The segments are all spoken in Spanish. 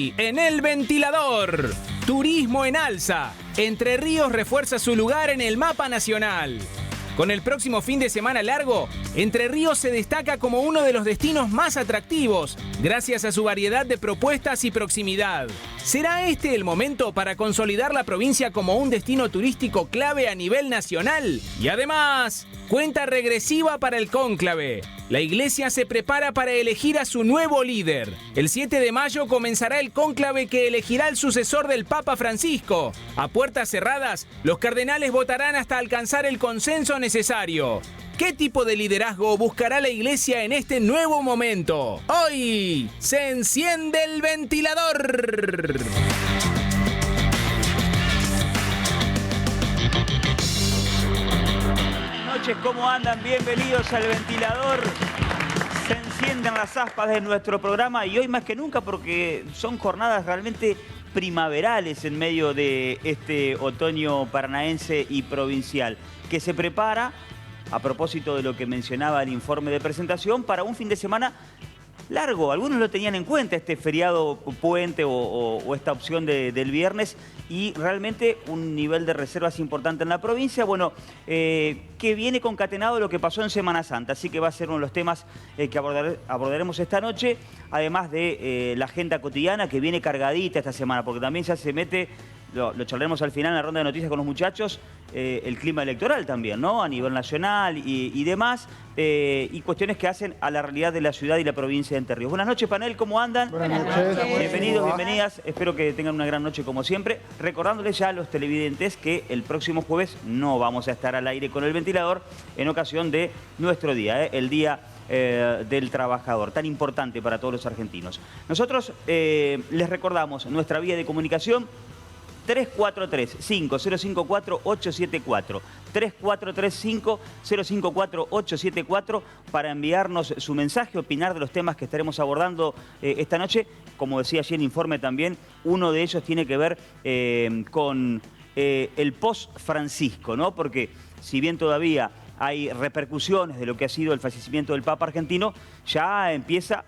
Hoy, en El Ventilador, turismo en alza. Entre Ríos refuerza su lugar en el mapa nacional. Con el próximo fin de semana largo, Entre Ríos se destaca como uno de los destinos más atractivos, gracias a su variedad de propuestas y proximidad. ¿Será este el momento para consolidar la provincia como un destino turístico clave a nivel nacional? Y además, cuenta regresiva para el cónclave. La Iglesia se prepara para elegir a su nuevo líder. El 7 de mayo comenzará el cónclave que elegirá al sucesor del Papa Francisco. A puertas cerradas, los cardenales votarán hasta alcanzar el consenso necesario. ¿Qué tipo de liderazgo buscará la Iglesia en este nuevo momento? Hoy se enciende el ventilador. Buenas noches, ¿cómo andan? Bienvenidos al Ventilador. Se encienden las aspas de nuestro programa y hoy más que nunca porque son jornadas realmente primaverales en medio de este otoño paranaense y provincial que se prepara, a propósito de lo que mencionaba el informe de presentación, para un fin de semana largo. Algunos lo tenían en cuenta, este feriado puente o esta opción del viernes, y realmente un nivel de reservas importante en la provincia, bueno, que viene concatenado de lo que pasó en Semana Santa. Así que va a ser uno de los temas que abordaremos esta noche, además de la agenda cotidiana que viene cargadita esta semana, porque también ya se mete, lo charlaremos al final en la ronda de noticias con los muchachos, el clima electoral también, ¿no? A nivel nacional y demás, y cuestiones que hacen a la realidad de la ciudad y la provincia de Entre Ríos. Buenas noches, panel, ¿cómo andan? Buenas noches. Bienvenidos, bienvenidas. Espero que tengan una gran noche como siempre. Recordándoles ya a los televidentes que el próximo jueves no vamos a estar al aire con el ventilador en ocasión de nuestro día, el Día del Trabajador, tan importante para todos los argentinos. Nosotros les recordamos nuestra vía de comunicación: 343-5054-874. 343-5054-874 para enviarnos su mensaje, opinar de los temas que estaremos abordando esta noche. Como decía allí en el informe también, uno de ellos tiene que ver con el post-Francisco, ¿no? Porque si bien todavía hay repercusiones de lo que ha sido el fallecimiento del Papa argentino, ya empieza,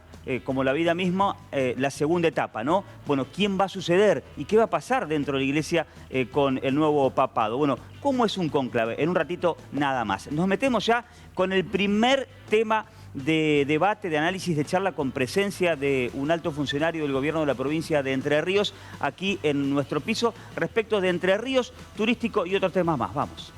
como la vida misma, la segunda etapa, ¿no? Bueno, ¿quién va a suceder y qué va a pasar dentro de la Iglesia con el nuevo papado? Bueno, ¿cómo es un cónclave? En un ratito nada más. Nos metemos ya con el primer tema de debate, de análisis, de charla, con presencia de un alto funcionario del gobierno de la provincia de Entre Ríos, aquí en nuestro piso, respecto de Entre Ríos, turístico y otros temas más. Vamos.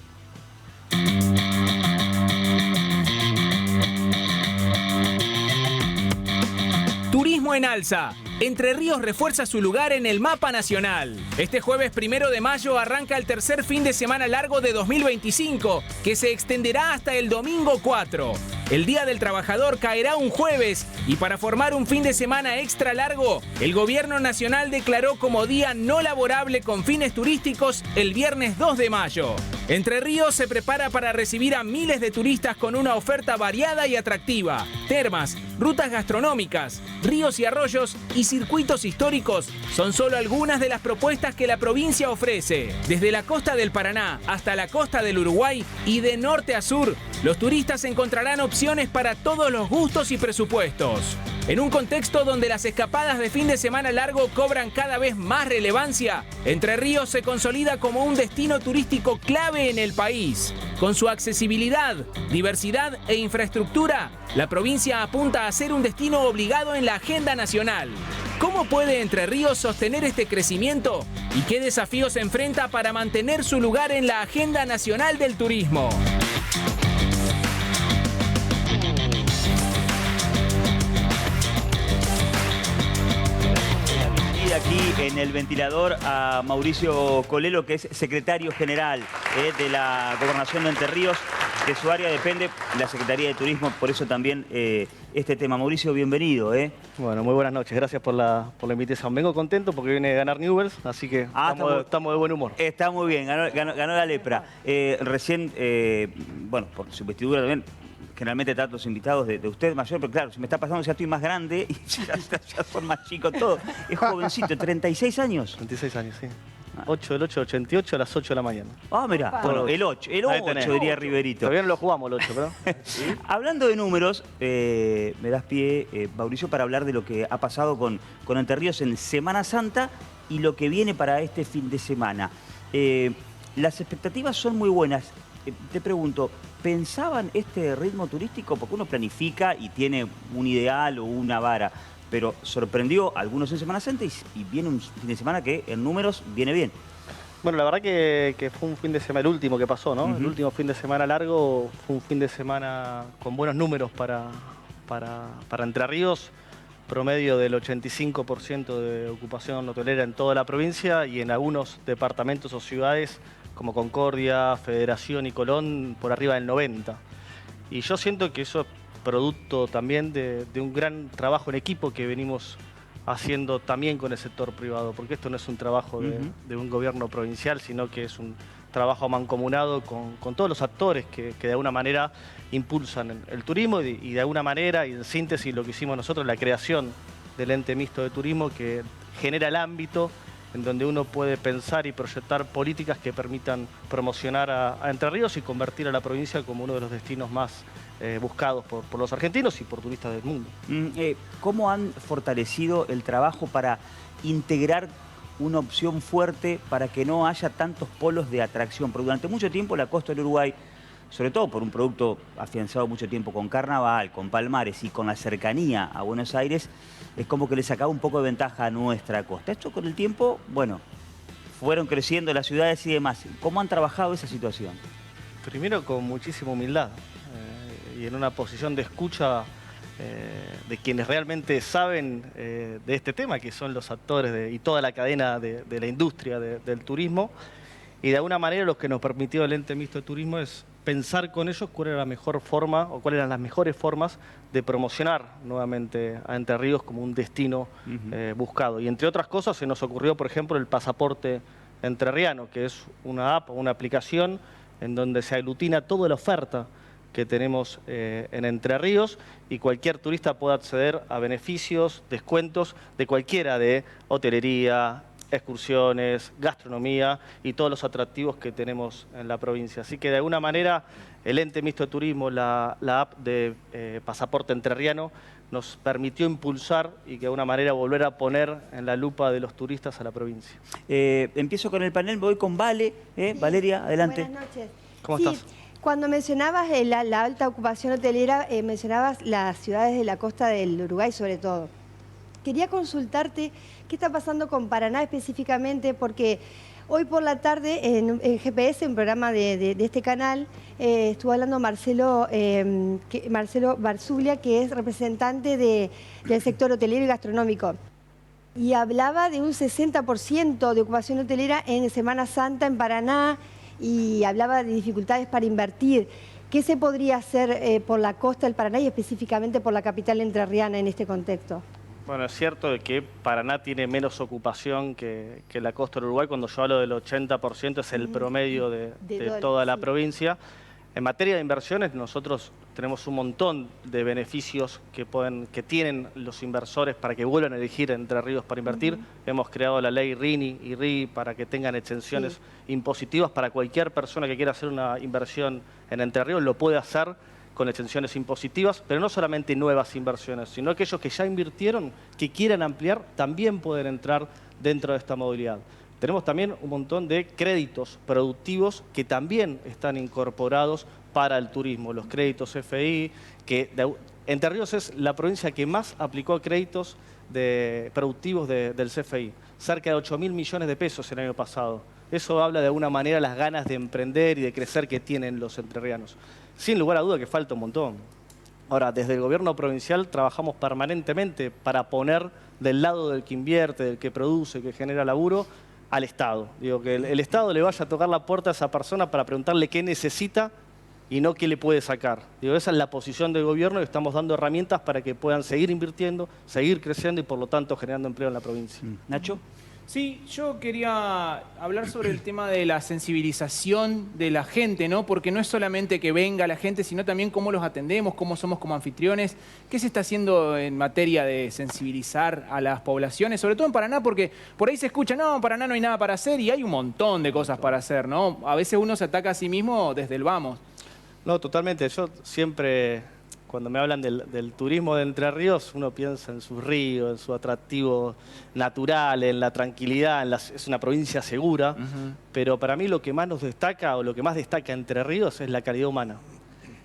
Turismo en alza. Entre Ríos refuerza su lugar en el mapa nacional. Este jueves 1 de mayo arranca el tercer fin de semana largo de 2025, que se extenderá hasta el domingo 4. El Día del Trabajador caerá un jueves y para formar un fin de semana extra largo, el Gobierno Nacional declaró como día no laborable con fines turísticos el viernes 2 de mayo. Entre Ríos se prepara para recibir a miles de turistas con una oferta variada y atractiva. Termas, rutas gastronómicas, ríos y arroyos y circuitos históricos son solo algunas de las propuestas que la provincia ofrece. Desde la costa del Paraná hasta la costa del Uruguay y de norte a sur, los turistas encontrarán opciones para todos los gustos y presupuestos. En un contexto donde las escapadas de fin de semana largo cobran cada vez más relevancia, Entre Ríos se consolida como un destino turístico clave en el país. Con su accesibilidad, diversidad e infraestructura, la provincia apunta a ser un destino obligado en la agenda nacional. ¿Cómo puede Entre Ríos sostener este crecimiento? ¿Y qué desafíos enfrenta para mantener su lugar en la agenda nacional del turismo? Aquí en el ventilador a Mauricio Colelo, que es secretario general de la Gobernación de Entre Ríos. De su área depende la Secretaría de Turismo, por eso también este tema. Mauricio, bienvenido. Bueno, muy buenas noches, gracias por la invitación. Vengo contento porque viene a ganar Newell's, así que estamos de buen humor. Está muy bien, ganó la lepra. Recién, bueno, por su vestidura también, generalmente trato los invitados de usted mayor, pero claro, se me está pasando, ya estoy más grande y ya son más chicos todos. Es jovencito, 36 años. 36 años, sí. 8 del 8 del 88 a las 8 de la mañana. Ah, mirá, bueno, el 8 diría Riverito. Todavía no lo jugamos el 8, pero... Hablando de números, me das pie, Mauricio, para hablar de lo que ha pasado con Entre Ríos en Semana Santa y lo que viene para este fin de semana. Las expectativas son muy buenas. Te pregunto, ¿pensaban este ritmo turístico? Porque uno planifica y tiene un ideal o una vara, pero sorprendió a algunos en Semana Santa y viene un fin de semana que en números viene bien. Bueno, la verdad que fue un fin de semana, el último que pasó, ¿no? El último fin de semana largo fue un fin de semana con buenos números para Entre Ríos, promedio del 85% de ocupación hotelera en toda la provincia y en algunos departamentos o ciudades como Concordia, Federación y Colón por arriba del 90%. Y yo siento que eso es producto también de un gran trabajo en equipo que venimos haciendo también con el sector privado, porque esto no es un trabajo de un gobierno provincial, sino que es un trabajo mancomunado con todos los actores que de alguna manera impulsan el turismo y de alguna manera, y en síntesis lo que hicimos nosotros, la creación del ente mixto de turismo que genera el ámbito en donde uno puede pensar y proyectar políticas que permitan promocionar a Entre Ríos y convertir a la provincia como uno de los destinos más buscados por los argentinos y por turistas del mundo. ¿Cómo han fortalecido el trabajo para integrar una opción fuerte para que no haya tantos polos de atracción? Porque durante mucho tiempo la costa del Uruguay, sobre todo por un producto afianzado mucho tiempo con Carnaval, con Palmares y con la cercanía a Buenos Aires, es como que le sacaba un poco de ventaja a nuestra costa. Esto con el tiempo, bueno, fueron creciendo las ciudades y demás. ¿Cómo han trabajado esa situación? Primero con muchísima humildad y en una posición de escucha de quienes realmente saben de este tema, que son los actores y toda la cadena de la industria del turismo. Y de alguna manera lo que nos permitió el ente mixto de turismo es pensar con ellos cuál era la mejor forma o cuáles eran las mejores formas de promocionar nuevamente a Entre Ríos como un destino buscado. Y entre otras cosas se nos ocurrió, por ejemplo, el pasaporte entrerriano, que es una app o una aplicación en donde se aglutina toda la oferta que tenemos en Entre Ríos y cualquier turista puede acceder a beneficios, descuentos de cualquiera de hotelería, excursiones, gastronomía y todos los atractivos que tenemos en la provincia. Así que de alguna manera el ente mixto de turismo, la app de pasaporte entrerriano, nos permitió impulsar y que de alguna manera volver a poner en la lupa de los turistas a la provincia. Empiezo con el panel, me voy con Vale. Sí. Valeria, adelante. Buenas noches. ¿Cómo estás? Cuando mencionabas la alta ocupación hotelera, mencionabas las ciudades de la costa del Uruguay sobre todo. Quería consultarte qué está pasando con Paraná específicamente, porque hoy por la tarde en GPS, un programa de este canal, estuvo hablando Marcelo Barzulia, que es representante del sector hotelero y gastronómico. Y hablaba de un 60% de ocupación hotelera en Semana Santa en Paraná y hablaba de dificultades para invertir. ¿Qué se podría hacer por la costa del Paraná y específicamente por la capital entrerriana en este contexto? Bueno, es cierto que Paraná tiene menos ocupación que la costa del Uruguay. Cuando yo hablo del 80% es el promedio de toda la provincia. En materia de inversiones, nosotros tenemos un montón de beneficios que tienen los inversores para que vuelvan a elegir Entre Ríos para invertir. Hemos creado la ley RINI y RI para que tengan exenciones impositivas para cualquier persona que quiera hacer una inversión en Entre Ríos, lo puede hacer con exenciones impositivas, pero no solamente nuevas inversiones, sino aquellos que ya invirtieron, que quieran ampliar, también pueden entrar dentro de esta modalidad. Tenemos también un montón de créditos productivos que también están incorporados para el turismo. Los créditos FI, que Entre Ríos es la provincia que más aplicó créditos productivos del CFI. Cerca de 8.000 millones de pesos el año pasado. Eso habla de alguna manera las ganas de emprender y de crecer que tienen los entrerrianos. Sin lugar a duda que falta un montón. Ahora, desde el gobierno provincial trabajamos permanentemente para poner del lado del que invierte, del que produce, que genera laburo, al Estado. Digo, que el Estado le vaya a tocar la puerta a esa persona para preguntarle qué necesita y no qué le puede sacar. Digo, esa es la posición del gobierno y estamos dando herramientas para que puedan seguir invirtiendo, seguir creciendo y por lo tanto generando empleo en la provincia. Nacho. Sí, yo quería hablar sobre el tema de la sensibilización de la gente, ¿no? Porque no es solamente que venga la gente, sino también cómo los atendemos, cómo somos como anfitriones. ¿Qué se está haciendo en materia de sensibilizar a las poblaciones? Sobre todo en Paraná, porque por ahí se escucha, no, en Paraná no hay nada para hacer y hay un montón de cosas para hacer, ¿no? A veces uno se ataca a sí mismo desde el vamos. No, totalmente. Yo siempre, cuando me hablan del turismo de Entre Ríos, uno piensa en sus ríos, en su atractivo natural, en la tranquilidad, es una provincia segura, pero para mí lo que más nos destaca, o lo que más destaca Entre Ríos, es la calidad humana.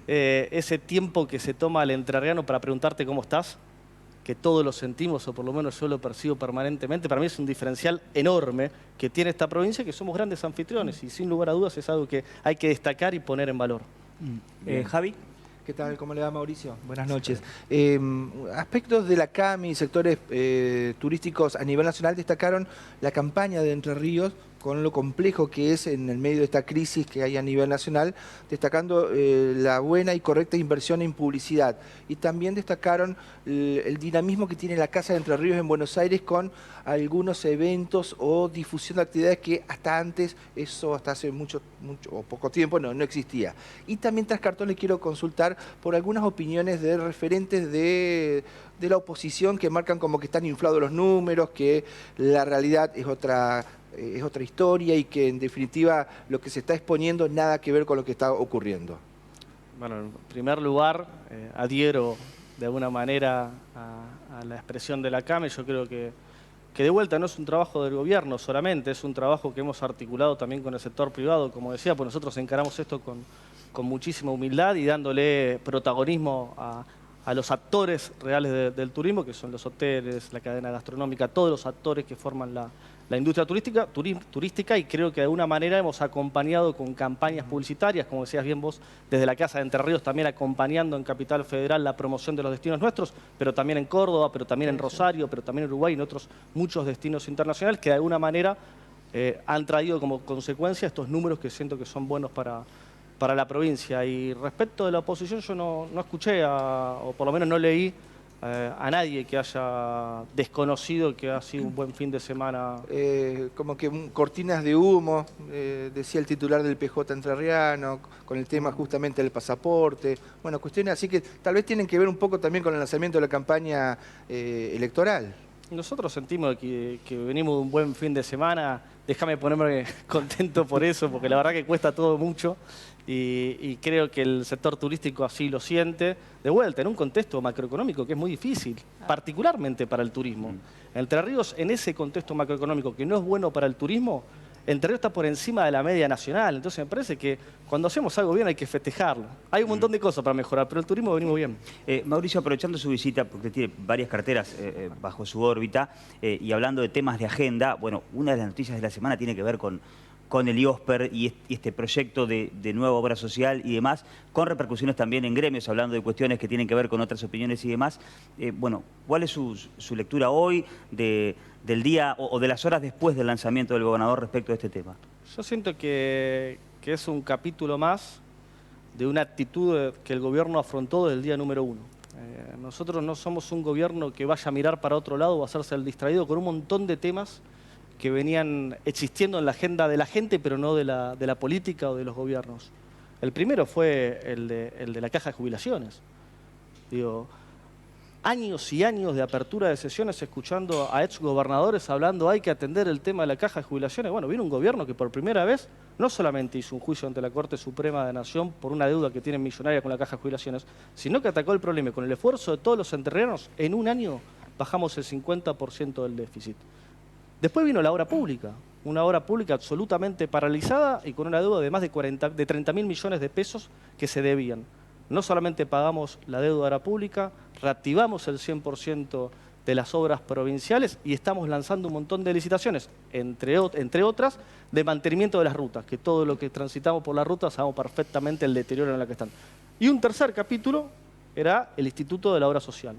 Ese tiempo que se toma el entrerriano para preguntarte cómo estás, que todos lo sentimos, o por lo menos yo lo percibo permanentemente, para mí es un diferencial enorme que tiene esta provincia, que somos grandes anfitriones, y sin lugar a dudas es algo que hay que destacar y poner en valor. Javi. ¿Qué tal? ¿Cómo le va, Mauricio? Buenas noches. Aspectos de la CAMI, sectores turísticos a nivel nacional destacaron la campaña de Entre Ríos con lo complejo que es en el medio de esta crisis que hay a nivel nacional, destacando la buena y correcta inversión en publicidad. Y también destacaron el dinamismo que tiene la Casa de Entre Ríos en Buenos Aires con algunos eventos o difusión de actividades que hasta antes, eso hasta hace mucho o poco tiempo, no existía. Y también tras cartón le quiero consultar por algunas opiniones de referentes de la oposición que marcan como que están inflados los números, que la realidad es otra historia y que en definitiva lo que se está exponiendo nada que ver con lo que está ocurriendo. Bueno, en primer lugar, adhiero de alguna manera a la expresión de la CAME. Yo creo que de vuelta no es un trabajo del gobierno solamente, es un trabajo que hemos articulado también con el sector privado, como decía, pues nosotros encaramos esto con muchísima humildad y dándole protagonismo a los actores reales del turismo, que son los hoteles, la cadena gastronómica, todos los actores que forman la industria turística, y creo que de alguna manera hemos acompañado con campañas publicitarias, como decías bien vos, desde la Casa de Entre Ríos, también acompañando en Capital Federal la promoción de los destinos nuestros, pero también en Córdoba, pero también en Rosario, pero también en Uruguay y en otros muchos destinos internacionales que de alguna manera han traído como consecuencia estos números que siento que son buenos para la provincia. Y respecto de la oposición, yo no escuché, o por lo menos no leí a nadie que haya desconocido que ha sido un buen fin de semana. Como que cortinas de humo, decía el titular del PJ entrerriano, con el tema justamente del pasaporte. Bueno, cuestiones así que tal vez tienen que ver un poco también con el lanzamiento de la campaña electoral. Nosotros sentimos que venimos de un buen fin de semana. Déjame ponerme contento por eso, porque la verdad que cuesta todo mucho. Y creo que el sector turístico así lo siente. De vuelta, en un contexto macroeconómico que es muy difícil, particularmente para el turismo. Entre Ríos, en ese contexto macroeconómico que no es bueno para el turismo, Entre Ríos está por encima de la media nacional. Entonces me parece que cuando hacemos algo bien hay que festejarlo. Hay un montón de cosas para mejorar, pero el turismo venimos bien. Mauricio, aprovechando su visita, porque tiene varias carteras bajo su órbita, y hablando de temas de agenda, bueno, una de las noticias de la semana tiene que ver con el IOSPER y este proyecto de nueva obra social y demás, con repercusiones también en gremios, hablando de cuestiones que tienen que ver con otras opiniones y demás. Bueno, ¿cuál es su lectura hoy del día o de las horas después del lanzamiento del gobernador respecto a este tema? Yo siento que es un capítulo más de una actitud que el gobierno afrontó desde el día número 1. Nosotros no somos un gobierno que vaya a mirar para otro lado o hacerse el distraído con un montón de temas que venían existiendo en la agenda de la gente, pero no de la política o de los gobiernos. El primero fue el de la caja de jubilaciones. Digo, años y años de apertura de sesiones escuchando a exgobernadores hablando hay que atender el tema de la caja de jubilaciones. Bueno, viene un gobierno que por primera vez no solamente hizo un juicio ante la Corte Suprema de Nación por una deuda que tienen millonaria con la caja de jubilaciones, sino que atacó el problema y con el esfuerzo de todos los entrerrianos, en un año bajamos el 50% del déficit. Después vino la obra pública, una obra pública absolutamente paralizada y con una deuda de más de 30.000 millones de pesos que se debían. No solamente pagamos la deuda de la pública, reactivamos el 100% de las obras provinciales y estamos lanzando un montón de licitaciones, entre otras, de mantenimiento de las rutas, que todo lo que transitamos por las rutas sabemos perfectamente el deterioro en el que están. Y un tercer capítulo era el Instituto de la Obra Social,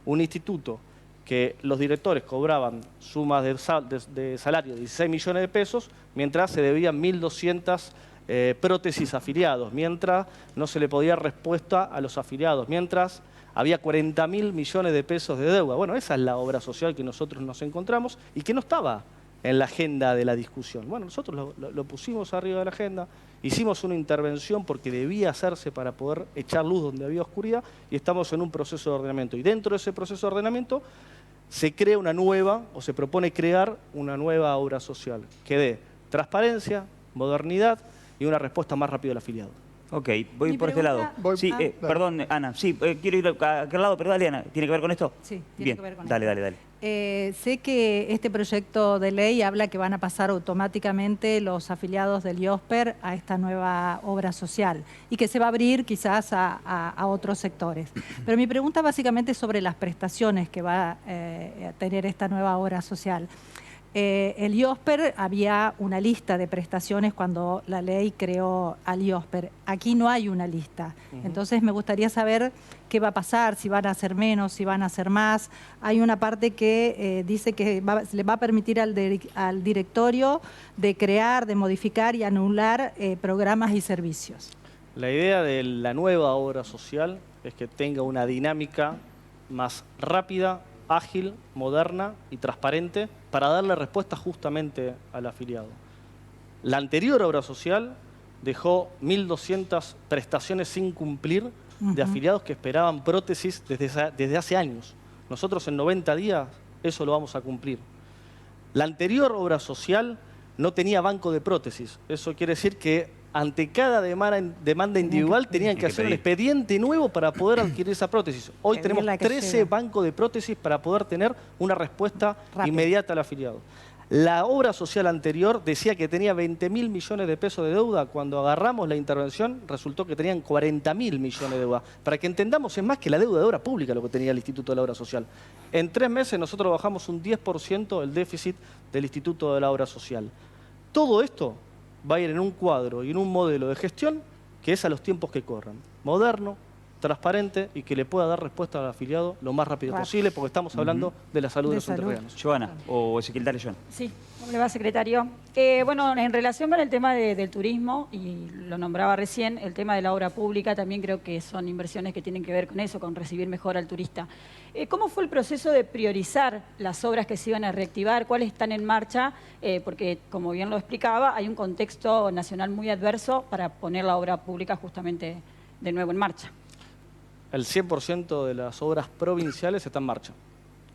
un instituto que los directores cobraban sumas de salario de 16 millones de pesos, mientras se debían 1.200 prótesis afiliados, mientras no se le podía dar respuesta a los afiliados, mientras había 40.000 millones de pesos de deuda. Bueno, esa es la obra social que nosotros nos encontramos y que no estaba en la agenda de la discusión. Bueno, nosotros lo pusimos arriba de la agenda, hicimos una intervención porque debía hacerse para poder echar luz donde había oscuridad y estamos en un proceso de ordenamiento. Y dentro de ese proceso de ordenamiento se crea una nueva, o se propone crear una nueva obra social que dé transparencia, modernidad y una respuesta más rápida al afiliado. Ok, voy por este lado. Sí, dale. perdón, Ana. Sí, quiero ir a aquel lado, pero dale, Ana. ¿Tiene que ver con esto? Sí, tiene Bien, que ver con dale, esto. dale. Sé que este proyecto de ley habla que van a pasar automáticamente los afiliados del IOSPER a esta nueva obra social y que se va a abrir quizás a otros sectores. Pero mi pregunta básicamente es sobre las prestaciones que va a tener esta nueva obra social. El IOSPER había una lista de prestaciones cuando la ley creó al IOSPER. Aquí no hay una lista. Entonces me gustaría saber qué va a pasar, si van a hacer menos, si van a hacer más. Hay una parte que dice que le va a permitir al directorio de crear, de modificar y anular programas y servicios. La idea de la nueva obra social es que tenga una dinámica más rápida, ágil, moderna y transparente para darle respuesta justamente al afiliado. La anterior obra social dejó 1.200 prestaciones sin cumplir de afiliados que esperaban prótesis desde hace años. Nosotros en 90 días eso lo vamos a cumplir. La anterior obra social no tenía banco de prótesis. Eso quiere decir que ante cada demanda individual tenían que hacer un expediente nuevo para poder adquirir esa prótesis. Hoy tenemos 13 bancos de prótesis para poder tener una respuesta inmediata al afiliado. La obra social anterior decía que tenía 20.000 millones de pesos de deuda. Cuando agarramos la intervención resultó que tenían 40.000 millones de deuda. Para que entendamos, es más que la deuda de obra pública lo que tenía el Instituto de la Obra Social. En 3 meses nosotros bajamos un 10% el déficit del Instituto de la Obra Social. Todo esto va a ir en un cuadro y en un modelo de gestión que es a los tiempos que corran. Moderno, transparente y que le pueda dar respuesta al afiliado lo más rápido posible, porque estamos hablando de la salud de los entrerrianos. Joana, o secretaria Joana. Sí, ¿cómo le va, secretario? Bueno, en relación con el tema del turismo, y lo nombraba recién, el tema de la obra pública, también creo que son inversiones que tienen que ver con eso, con recibir mejor al turista. ¿Cómo fue el proceso de priorizar las obras que se iban a reactivar? ¿Cuáles están en marcha? Porque, como bien lo explicaba, hay un contexto nacional muy adverso para poner la obra pública justamente de nuevo en marcha. El 100% de las obras provinciales está en marcha.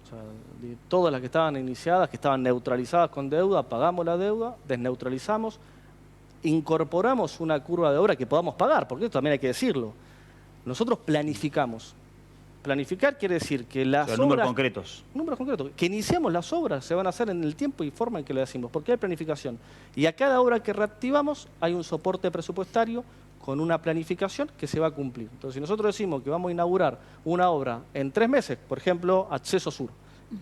O sea, de todas las que estaban iniciadas, que estaban neutralizadas con deuda, pagamos la deuda, desneutralizamos, incorporamos una curva de obra que podamos pagar, porque esto también hay que decirlo. Nosotros planificamos. Planificar quiere decir que las obras... números concretos. Números concretos. Que iniciamos las obras, se van a hacer en el tiempo y forma en que lo decimos, porque hay planificación. Y a cada obra que reactivamos hay un soporte presupuestario con una planificación que se va a cumplir. Entonces, si nosotros decimos que vamos a inaugurar una obra en 3 meses, por ejemplo, Acceso Sur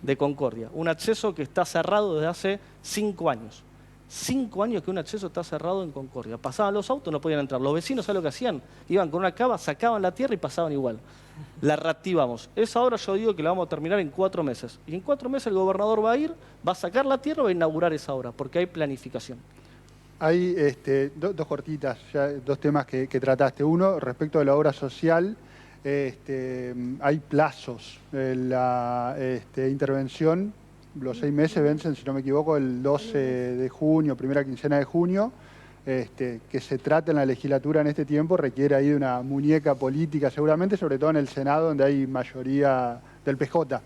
de Concordia, un acceso que está cerrado desde hace 5 años. 5 años que un acceso está cerrado en Concordia. Pasaban los autos, no podían entrar. Los vecinos, ¿saben lo que hacían? Iban con una cava, sacaban la tierra y pasaban igual. La reactivamos. Esa obra yo digo que la vamos a terminar en 4 meses. Y en 4 meses el gobernador va a ir, va a sacar la tierra y va a inaugurar esa obra, porque hay planificación. Hay dos cortitas, ya, 2 temas que trataste. Uno, respecto de la obra social, hay plazos. La intervención, los 6 meses vencen, si no me equivoco, el 12 de junio, primera quincena de junio. Que se trate en la legislatura en este tiempo requiere ahí de una muñeca política seguramente, sobre todo en el Senado, donde hay mayoría del PJ.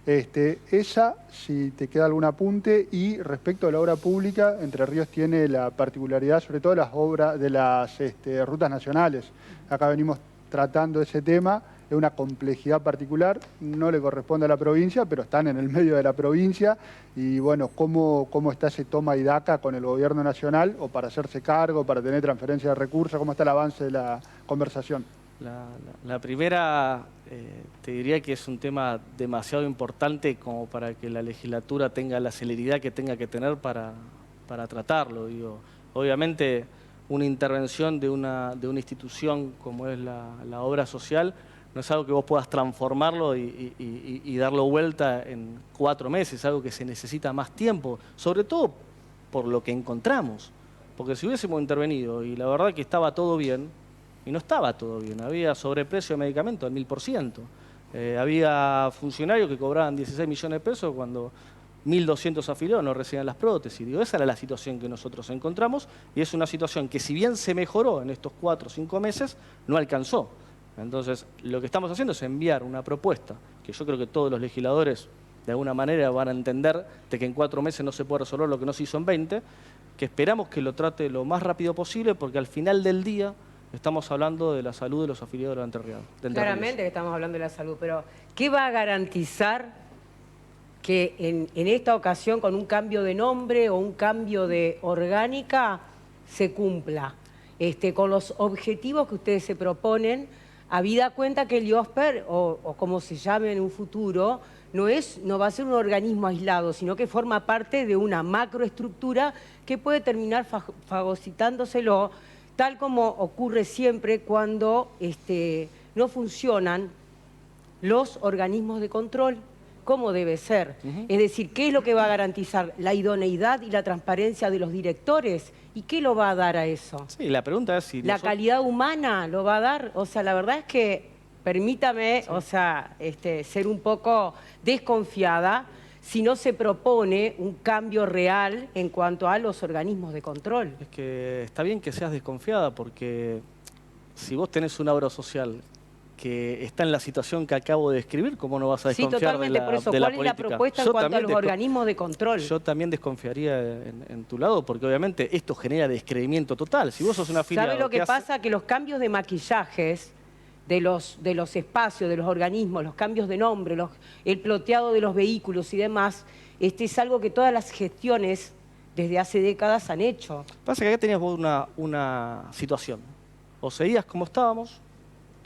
Esa, si te queda algún apunte, y respecto a la obra pública, Entre Ríos tiene la particularidad, sobre todo las obras de las rutas nacionales. Acá venimos tratando ese tema, es una complejidad particular, no le corresponde a la provincia, pero están en el medio de la provincia, y bueno, ¿cómo está ese toma y daca con el gobierno nacional, o para hacerse cargo, para tener transferencia de recursos? ¿Cómo está el avance de la conversación? La primera, te diría que es un tema demasiado importante como para que la legislatura tenga la celeridad que tenga que tener para tratarlo. Digo, obviamente, una intervención de una institución como es la obra social no es algo que vos puedas transformarlo y darlo vuelta en 4 meses, es algo que se necesita más tiempo, sobre todo por lo que encontramos. Porque si hubiésemos intervenido y la verdad que estaba todo bien, y no estaba todo bien, había sobreprecio de medicamentos al 1000%, había funcionarios que cobraban 16 millones de pesos cuando 1.200 afiliados no reciben las prótesis. Digo, esa era la situación que nosotros encontramos y es una situación que si bien se mejoró en estos 4 o 5 meses, no alcanzó. Entonces, lo que estamos haciendo es enviar una propuesta que yo creo que todos los legisladores de alguna manera van a entender de que en 4 meses no se puede resolver lo que no se hizo en 20, que esperamos que lo trate lo más rápido posible porque al final del día estamos hablando de la salud de los afiliados de Entre Ríos. Claramente que estamos hablando de la salud, pero ¿qué va a garantizar que en esta ocasión con un cambio de nombre o un cambio de orgánica se cumpla con los objetivos que ustedes se proponen, habida cuenta que el IOSPER, o como se llame en un futuro, no va a ser un organismo aislado, sino que forma parte de una macroestructura que puede terminar fagocitándoselo, tal como ocurre siempre cuando no funcionan los organismos de control como debe ser. Es decir, ¿qué es lo que va a garantizar? La idoneidad y la transparencia de los directores. ¿Y qué lo va a dar a eso? Sí, la pregunta es si... ¿La calidad humana lo va a dar? O sea, la verdad es que, permítame, o sea, ser un poco desconfiada si no se propone un cambio real en cuanto a los organismos de control. Es que está bien que seas desconfiada porque si vos tenés una obra social que está en la situación que acabo de describir, ¿cómo no vas a desconfiar totalmente, de la, por eso, de la ¿cuál política? es la propuesta en cuanto a los organismos de control? Yo también desconfiaría en tu lado, porque obviamente esto genera descreimiento total. Si vos sos una afiliado... ¿Sabe lo que pasa? Que los cambios de maquillajes de los espacios, de los organismos, los cambios de nombre, el ploteado de los vehículos y demás, es algo que todas las gestiones desde hace décadas han hecho. Pasa que acá tenías vos una situación. O seguías como estábamos...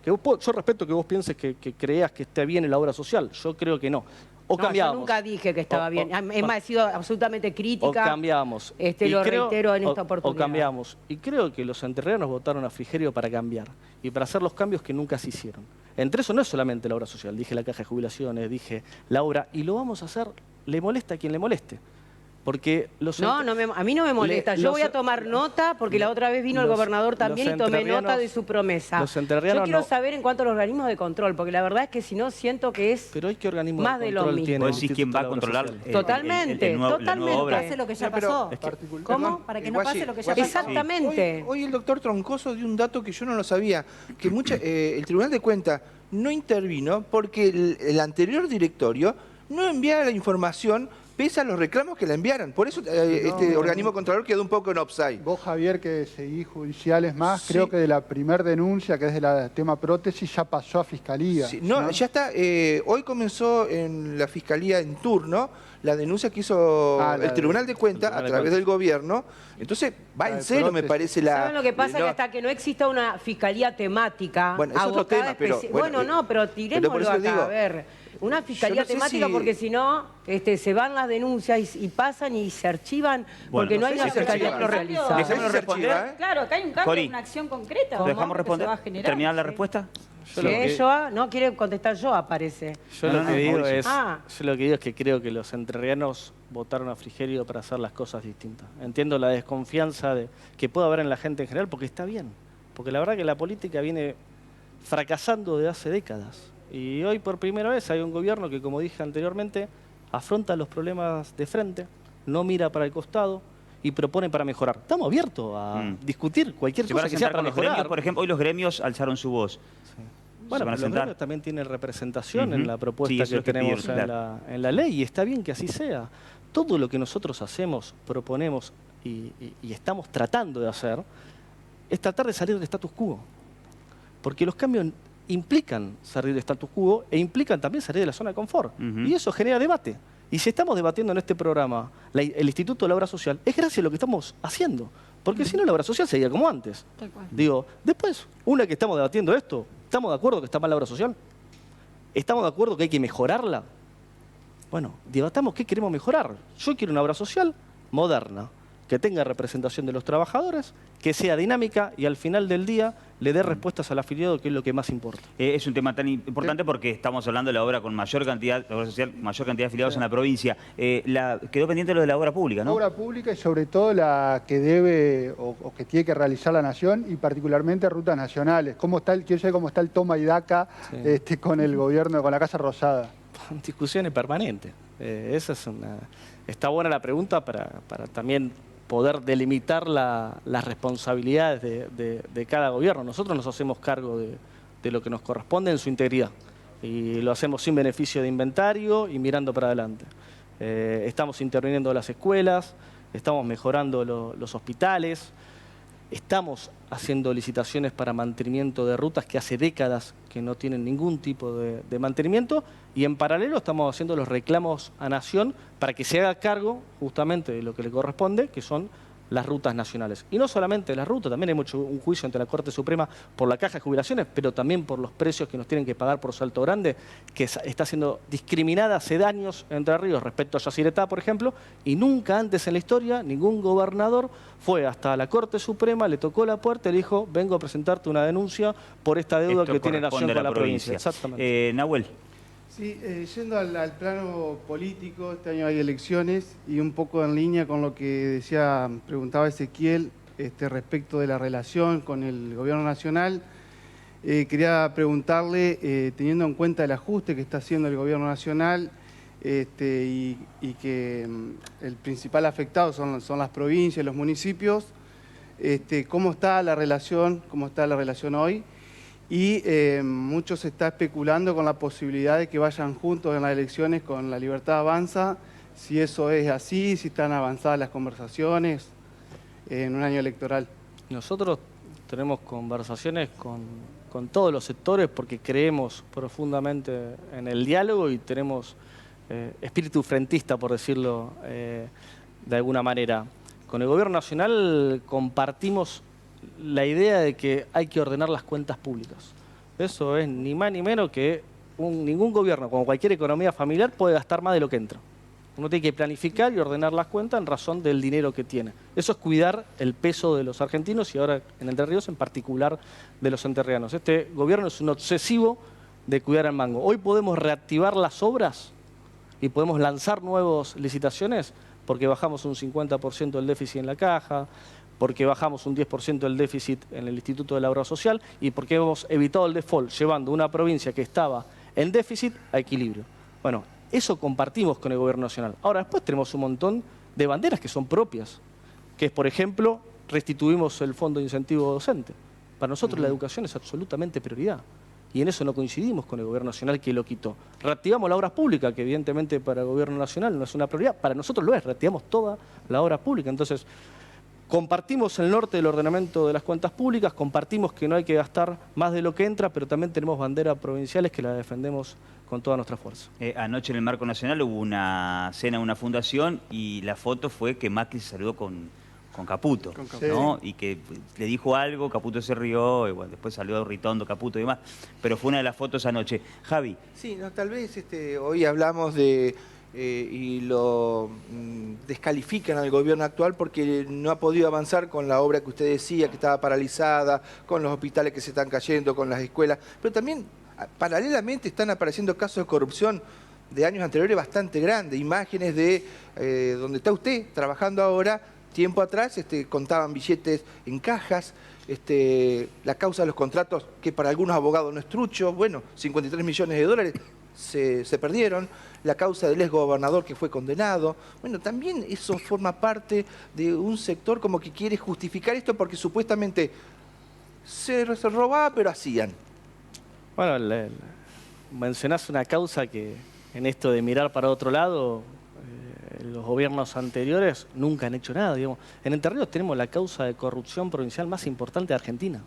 yo respeto que vos pienses que creas que esté bien en la obra social. Yo creo que no. O cambiamos. Yo nunca dije que estaba bien. Es más, he sido absolutamente crítica. O cambiamos. Lo reitero en esta oportunidad. O cambiamos. Y creo que los entrerrianos votaron a Frigerio para cambiar. Y para hacer los cambios que nunca se hicieron. Entre eso no es solamente la obra social. Dije la caja de jubilaciones, dije la obra. Y lo vamos a hacer, le molesta a quien le moleste. Porque a mí no me molesta. Yo voy a tomar nota porque la otra vez vino el gobernador también y tomé nota de su promesa. Yo quiero saber en cuanto a los organismos de control, porque la verdad es que si no siento que es Pero hay que organismo más de control lo mismo. tiene. ¿Vos decís quién va a controlar? Totalmente, totalmente. Que pase lo que ya pasó. ¿Cómo? Para que no pase lo que ya pasó. Exactamente. Hoy el doctor Troncoso dio un dato que yo no lo sabía, que el Tribunal de Cuentas no intervino porque el anterior directorio no enviaba la información pese a los reclamos que la enviaran. Por eso organismo controlador quedó un poco en offside. Vos, Javier, que seguís judiciales más, Sí. creo que de la primer denuncia, que es del tema prótesis, ya pasó a Fiscalía. Sí, no, ya está. Hoy comenzó en la Fiscalía en turno la denuncia que hizo el Tribunal de Cuentas a través del gobierno. Entonces, va en serio, me parece la... ¿Saben lo que pasa? Que hasta que no exista una fiscalía temática... Bueno, es otro tema, pero... pero tirémoslo acá, a ver. Una fiscalía temática porque si no se van las denuncias y pasan y se archivan porque no hay una fiscalía que lo realiza. Dejémonos responder. Claro, acá hay un cambio, Cori, una acción concreta. ¿Lo dejamos ¿no? responder? Que se va a generar. ¿Terminar la respuesta? Joa no quiere contestar Joa, parece. Yo lo que digo es que creo que los entrerrianos votaron a Frigerio para hacer las cosas distintas. Entiendo la desconfianza que puede haber en la gente en general, porque está bien. Porque la verdad que la política viene fracasando desde hace décadas. Y hoy por primera vez hay un gobierno que, como dije anteriormente, afronta los problemas de frente, no mira para el costado y propone para mejorar. Estamos abiertos a discutir cualquier cosa que sea para mejorar. Gremios, por ejemplo, hoy los gremios alzaron su voz. Sí. Bueno, los gremios también tienen representación en la propuesta que tenemos en la ley y está bien que así sea. Todo lo que nosotros hacemos, proponemos y estamos tratando de hacer es tratar de salir del status quo. Porque los cambios implican salir del status quo e implican también salir de la zona de confort. Y eso genera debate. Y si estamos debatiendo en este programa el Instituto de la Obra Social, es gracias a lo que estamos haciendo. Porque si no, la obra social seguía como antes. Digo, después, una que estamos debatiendo esto, ¿estamos de acuerdo que está mal la obra social? ¿Estamos de acuerdo que hay que mejorarla? Bueno, debatamos qué queremos mejorar. Yo quiero una obra social moderna, que tenga representación de los trabajadores, que sea dinámica y al final del día le dé respuestas al afiliado, que es lo que más importa. Es un tema tan importante porque estamos hablando de la obra con mayor cantidad, la obra social, mayor cantidad de afiliados en la provincia. Quedó pendiente lo de la obra pública, ¿no? Obra pública y sobre todo la que debe o que tiene que realizar la Nación y particularmente rutas nacionales. Quiero saber cómo está el toma y daca con el gobierno, con la Casa Rosada. Discusiones permanentes. Está buena la pregunta para también poder delimitar las responsabilidades de cada gobierno. Nosotros nos hacemos cargo de lo que nos corresponde en su integridad y lo hacemos sin beneficio de inventario y mirando para adelante. Estamos interviniendo en las escuelas, estamos mejorando los hospitales, estamos haciendo licitaciones para mantenimiento de rutas que hace décadas que no tienen ningún tipo de mantenimiento, y en paralelo estamos haciendo los reclamos a Nación para que se haga cargo justamente de lo que le corresponde, que son las rutas nacionales. Y no solamente las rutas, también hemos hecho un juicio ante la Corte Suprema por la Caja de Jubilaciones, pero también por los precios que nos tienen que pagar por Salto Grande, que está siendo discriminada hace años Entre Ríos respecto a Yacyretá, por ejemplo, y nunca antes en la historia ningún gobernador fue hasta la Corte Suprema, le tocó la puerta y le dijo: vengo a presentarte una denuncia por esta deuda que tiene Nación con la provincia. Exactamente. Nahuel. Sí, yendo al plano político, este año hay elecciones y un poco en línea con lo que preguntaba Ezequiel respecto de la relación con el gobierno nacional. Quería preguntarle, teniendo en cuenta el ajuste que está haciendo el gobierno nacional y que el principal afectado son las provincias, los municipios, ¿cómo está la relación hoy? Y mucho se está especulando con la posibilidad de que vayan juntos en las elecciones con La Libertad Avanza, si eso es así, si están avanzadas las conversaciones en un año electoral. Nosotros tenemos conversaciones con todos los sectores porque creemos profundamente en el diálogo y tenemos espíritu frentista, por decirlo de alguna manera. Con el Gobierno Nacional compartimos la idea de que hay que ordenar las cuentas públicas. Eso es ni más ni menos que ningún gobierno, como cualquier economía familiar, puede gastar más de lo que entra. Uno tiene que planificar y ordenar las cuentas en razón del dinero que tiene. Eso es cuidar el peso de los argentinos y ahora en Entre Ríos en particular de los entrerrianos. Este gobierno es un obsesivo de cuidar el mango. Hoy podemos reactivar las obras y podemos lanzar nuevas licitaciones porque bajamos un 50% del déficit en la caja, porque bajamos un 10% del déficit en el Instituto de la Obra Social y porque hemos evitado el default, llevando una provincia que estaba en déficit a equilibrio. Bueno, eso compartimos con el Gobierno Nacional. Ahora, después tenemos un montón de banderas que son propias, que es, por ejemplo, restituimos el Fondo de Incentivo Docente. Para nosotros la educación es absolutamente prioridad. Y en eso no coincidimos con el Gobierno Nacional, que lo quitó. Reactivamos la obra pública, que evidentemente para el Gobierno Nacional no es una prioridad. Para nosotros lo es, reactivamos toda la obra pública. Entonces, compartimos el norte del ordenamiento de las cuentas públicas, compartimos que no hay que gastar más de lo que entra, pero también tenemos banderas provinciales que las defendemos con toda nuestra fuerza. Anoche en el Marco Nacional hubo una cena en una fundación y la foto fue que Macri se saludó con Caputo, ¿no? Y que le dijo algo, Caputo se rió, y bueno, después saludó Ritondo, Caputo y demás, pero fue una de las fotos anoche. Javi. Sí, no, tal vez hoy hablamos de... y lo descalifican al gobierno actual porque no ha podido avanzar con la obra que usted decía, que estaba paralizada, con los hospitales que se están cayendo, con las escuelas, pero también paralelamente están apareciendo casos de corrupción de años anteriores bastante grandes, imágenes de donde está usted trabajando ahora. Tiempo atrás contaban billetes en cajas, la causa de los contratos, que para algunos abogados no es trucho, bueno, 53 millones de dólares se perdieron, la causa del exgobernador que fue condenado. Bueno, también eso forma parte de un sector como que quiere justificar esto porque supuestamente se robaba, pero hacían. Bueno, mencionás una causa que en esto de mirar para otro lado, los gobiernos anteriores nunca han hecho nada. Digamos. En Entre Ríos tenemos la causa de corrupción provincial más importante de Argentina.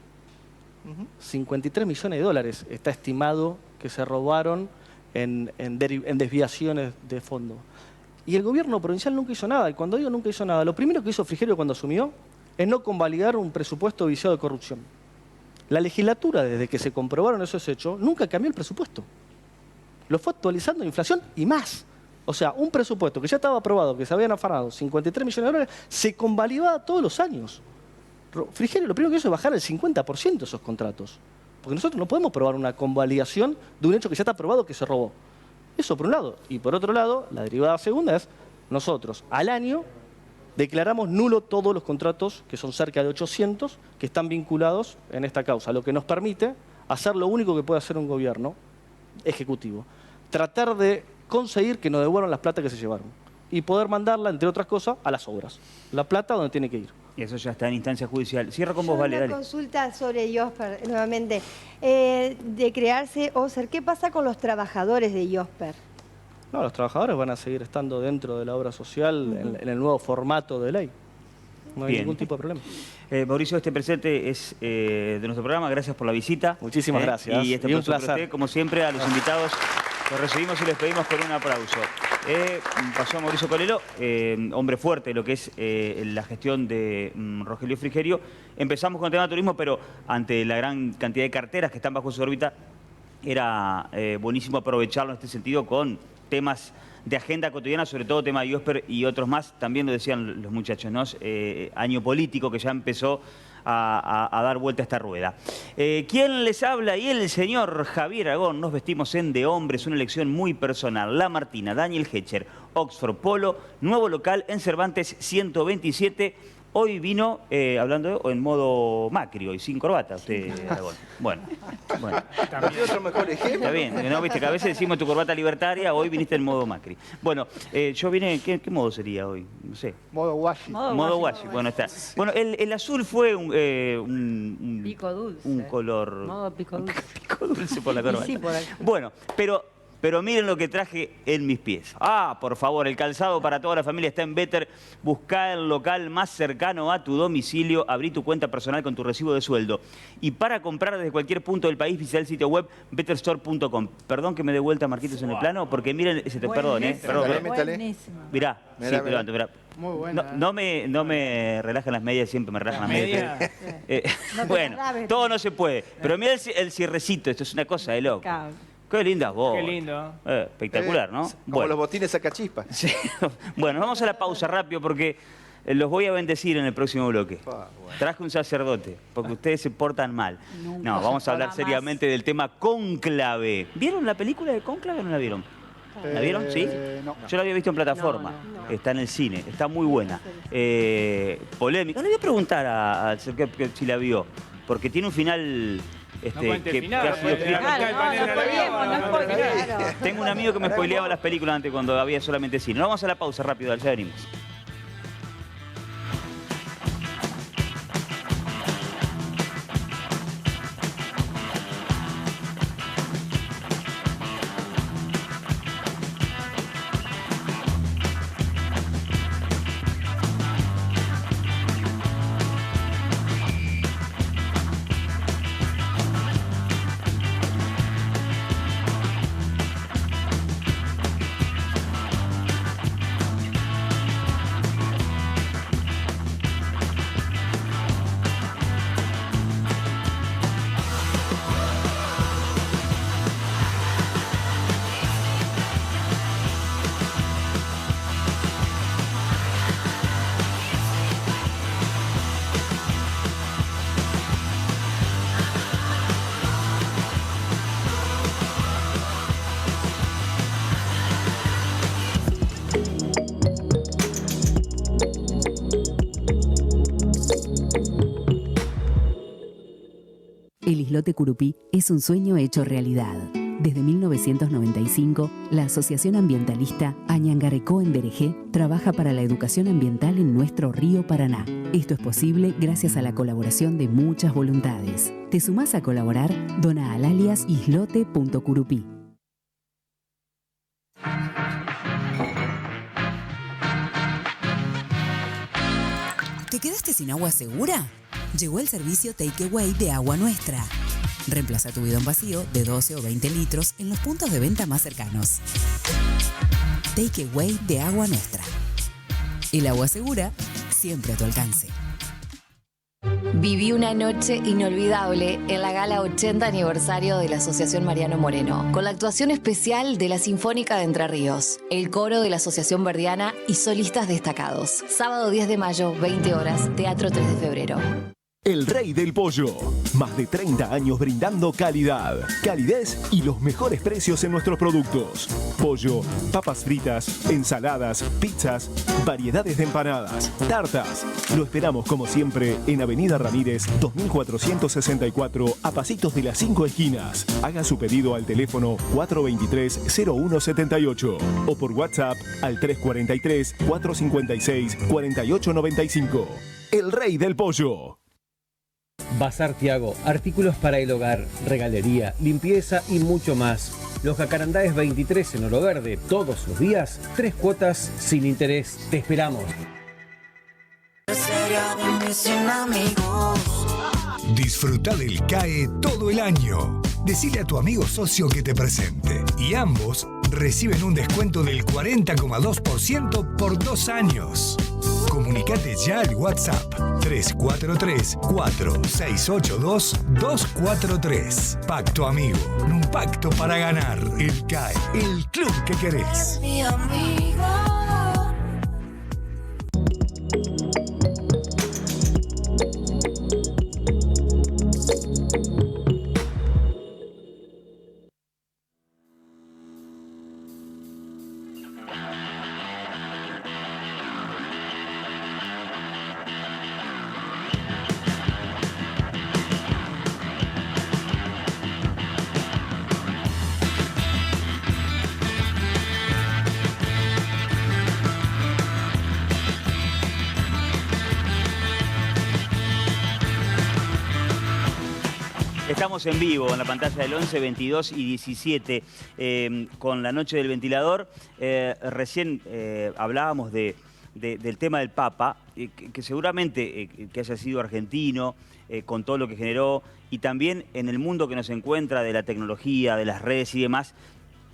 53 millones de dólares está estimado que se robaron en desviaciones de fondo. Y el gobierno provincial nunca hizo nada. Y cuando digo nunca hizo nada, lo primero que hizo Frigerio cuando asumió es no convalidar un presupuesto viciado de corrupción. La legislatura, desde que se comprobaron esos hechos, nunca cambió el presupuesto. Lo fue actualizando inflación y más. O sea, un presupuesto que ya estaba aprobado, que se habían afanado 53 millones de dólares, se convalidaba todos los años. Frigerio lo primero que hizo es bajar el 50% de esos contratos. Porque nosotros no podemos probar una convalidación de un hecho que ya está aprobado que se robó. Eso por un lado. Y por otro lado, la derivada segunda es, nosotros al año declaramos nulo todos los contratos, que son cerca de 800, que están vinculados en esta causa. Lo que nos permite hacer lo único que puede hacer un gobierno ejecutivo. Tratar de conseguir que nos devuelvan las plata que se llevaron y poder mandarla, entre otras cosas, a las obras. La plata donde tiene que ir. Y eso ya está en instancia judicial. Cierro con vos, Vale, dale. Una consulta sobre IOSPER, nuevamente. De crearse OSER, ¿qué pasa con los trabajadores de IOSPER? No, los trabajadores van a seguir estando dentro de la obra social en el nuevo formato de ley. No hay ningún tipo de problema. Mauricio, este presente es de nuestro programa. Gracias por la visita. Muchísimas gracias. Y un placer. Usted, como siempre, a los invitados los recibimos y les pedimos con un aplauso. Pasó Mauricio Colelo, hombre fuerte de lo que es la gestión de Rogelio Frigerio. Empezamos con el tema de turismo, pero ante la gran cantidad de carteras que están bajo su órbita, era buenísimo aprovecharlo en este sentido con temas de agenda cotidiana, sobre todo tema de IOSPER y otros más. También lo decían los muchachos, ¿no? Año político que ya empezó a dar vuelta a esta rueda. ¿Quién les habla? Y el señor Javier Aragón. Nos vestimos en de hombres, una elección muy personal. La Martina, Daniel Hecher, Oxford Polo, nuevo local en Cervantes 127. Hoy vino, hablando en modo Macri, hoy sin corbata, usted, Aragón. Bueno. ¿También otro mejor ejemplo? Está bien, ¿no? Viste que a veces decimos tu corbata libertaria, hoy viniste en modo Macri. Bueno, yo vine, ¿qué modo sería hoy? No sé. Modo washi. Modo washi, bueno, está. Bueno, el azul fue un Pico dulce. Un color... Modo pico dulce. Pico dulce por la corbata. Sí, por ahí. Bueno, pero miren lo que traje en mis pies. Por favor, el calzado para toda la familia está en Better. Buscá el local más cercano a tu domicilio. Abrí tu cuenta personal con tu recibo de sueldo. Y para comprar desde cualquier punto del país, visita el sitio web betterstore.com. Perdón que me dé vuelta, Marquitos, en el plano, porque miren, perdón. Mirá, sí, te levanto, mirá. Muy buena. No me relajan las medias, siempre me relajan las medias. Bueno, todo no se puede. Pero mira el cierrecito, esto es una cosa de loco. Qué lindas vos. Qué lindo. Espectacular, ¿no? Como los botines sacachispas. Sí. Bueno, vamos a la pausa rápido porque los voy a bendecir en el próximo bloque. Bueno. Traje un sacerdote, porque ustedes se portan mal. No, vamos a hablar seriamente del tema Cónclave. ¿Vieron la película de Cónclave o no la vieron? ¿La vieron? ¿Sí? No. Yo la había visto en plataforma. No. Está en el cine. Está muy buena. Polémica. Le voy a preguntar al señor que si la vio, porque tiene un final... Tengo un amigo que me spoileaba las películas antes cuando había solamente cine. Nos vamos a la pausa rápido, ya venimos. El islote Curupí es un sueño hecho realidad. Desde 1995, la Asociación Ambientalista Añangarecó en Derejé trabaja para la educación ambiental en nuestro río Paraná. Esto es posible gracias a la colaboración de muchas voluntades. ¿Te sumás a colaborar? Dona al alias islote.curupí. ¿Te quedaste sin agua segura? Llegó el servicio Takeaway de Agua Nuestra. Reemplaza tu bidón vacío de 12 o 20 litros en los puntos de venta más cercanos. Takeaway de Agua Nuestra. El agua segura, siempre a tu alcance. Viví una noche inolvidable en la gala 80 aniversario de la Asociación Mariano Moreno, con la actuación especial de la Sinfónica de Entre Ríos, el coro de la Asociación Verdiana y solistas destacados. Sábado 10 de mayo, 20 horas, Teatro 3 de Febrero. El Rey del Pollo. Más de 30 años brindando calidad, calidez y los mejores precios en nuestros productos. Pollo, papas fritas, ensaladas, pizzas, variedades de empanadas, tartas. Lo esperamos como siempre en Avenida Ramírez 2464, a pasitos de las 5 esquinas. Haga su pedido al teléfono 423-0178 o por WhatsApp al 343-456-4895. El Rey del Pollo. Bazar Tiago, artículos para el hogar, regalería, limpieza y mucho más. Los Jacarandáes 23 en Oro Verde, todos los días, 3 cuotas sin interés. Te esperamos. Disfruta del CAE todo el año. Decile a tu amigo socio que te presente. Y ambos reciben un descuento del 40,2% por 2 años. Comunicate ya al WhatsApp 343-4682-243. Pacto Amigo, un pacto para ganar. El CAE, el club que querés. Mi amigo. Estamos en vivo en la pantalla del 11, 22 y 17 con la noche del ventilador. Recién hablábamos del tema del Papa, que seguramente que haya sido argentino, con todo lo que generó, y también en el mundo que nos encuentra de la tecnología, de las redes y demás,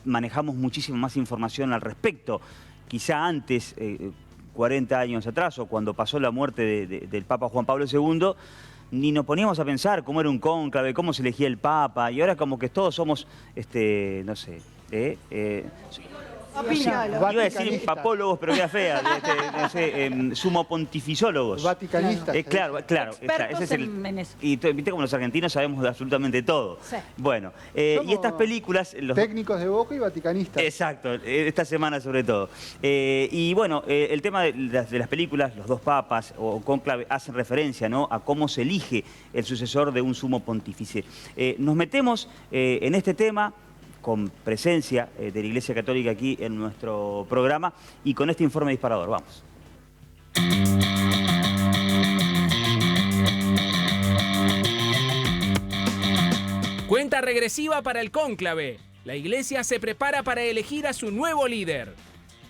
manejamos muchísima más información al respecto. Quizá antes, 40 años atrás, o cuando pasó la muerte del Papa Juan Pablo II, ni nos poníamos a pensar cómo era un cónclave, cómo se elegía el Papa, y ahora como que todos somos, no sé, iba a decir papólogos, pero queda fea, no sé, sumopontifisólogos. Vaticanistas. Claro, ese es en eso. Y viste como los argentinos sabemos de absolutamente todo. Sí. Bueno, y estas películas... Técnicos de Boca y vaticanistas. Exacto, esta semana sobre todo. Y bueno, el tema de las películas, los dos papas o cónclave, hacen referencia, ¿no?, a cómo se elige el sucesor de un sumo pontífice. Nos metemos en este tema con presencia de la Iglesia Católica aquí en nuestro programa y con este informe disparador. Vamos. Cuenta regresiva para el cónclave. La Iglesia se prepara para elegir a su nuevo líder.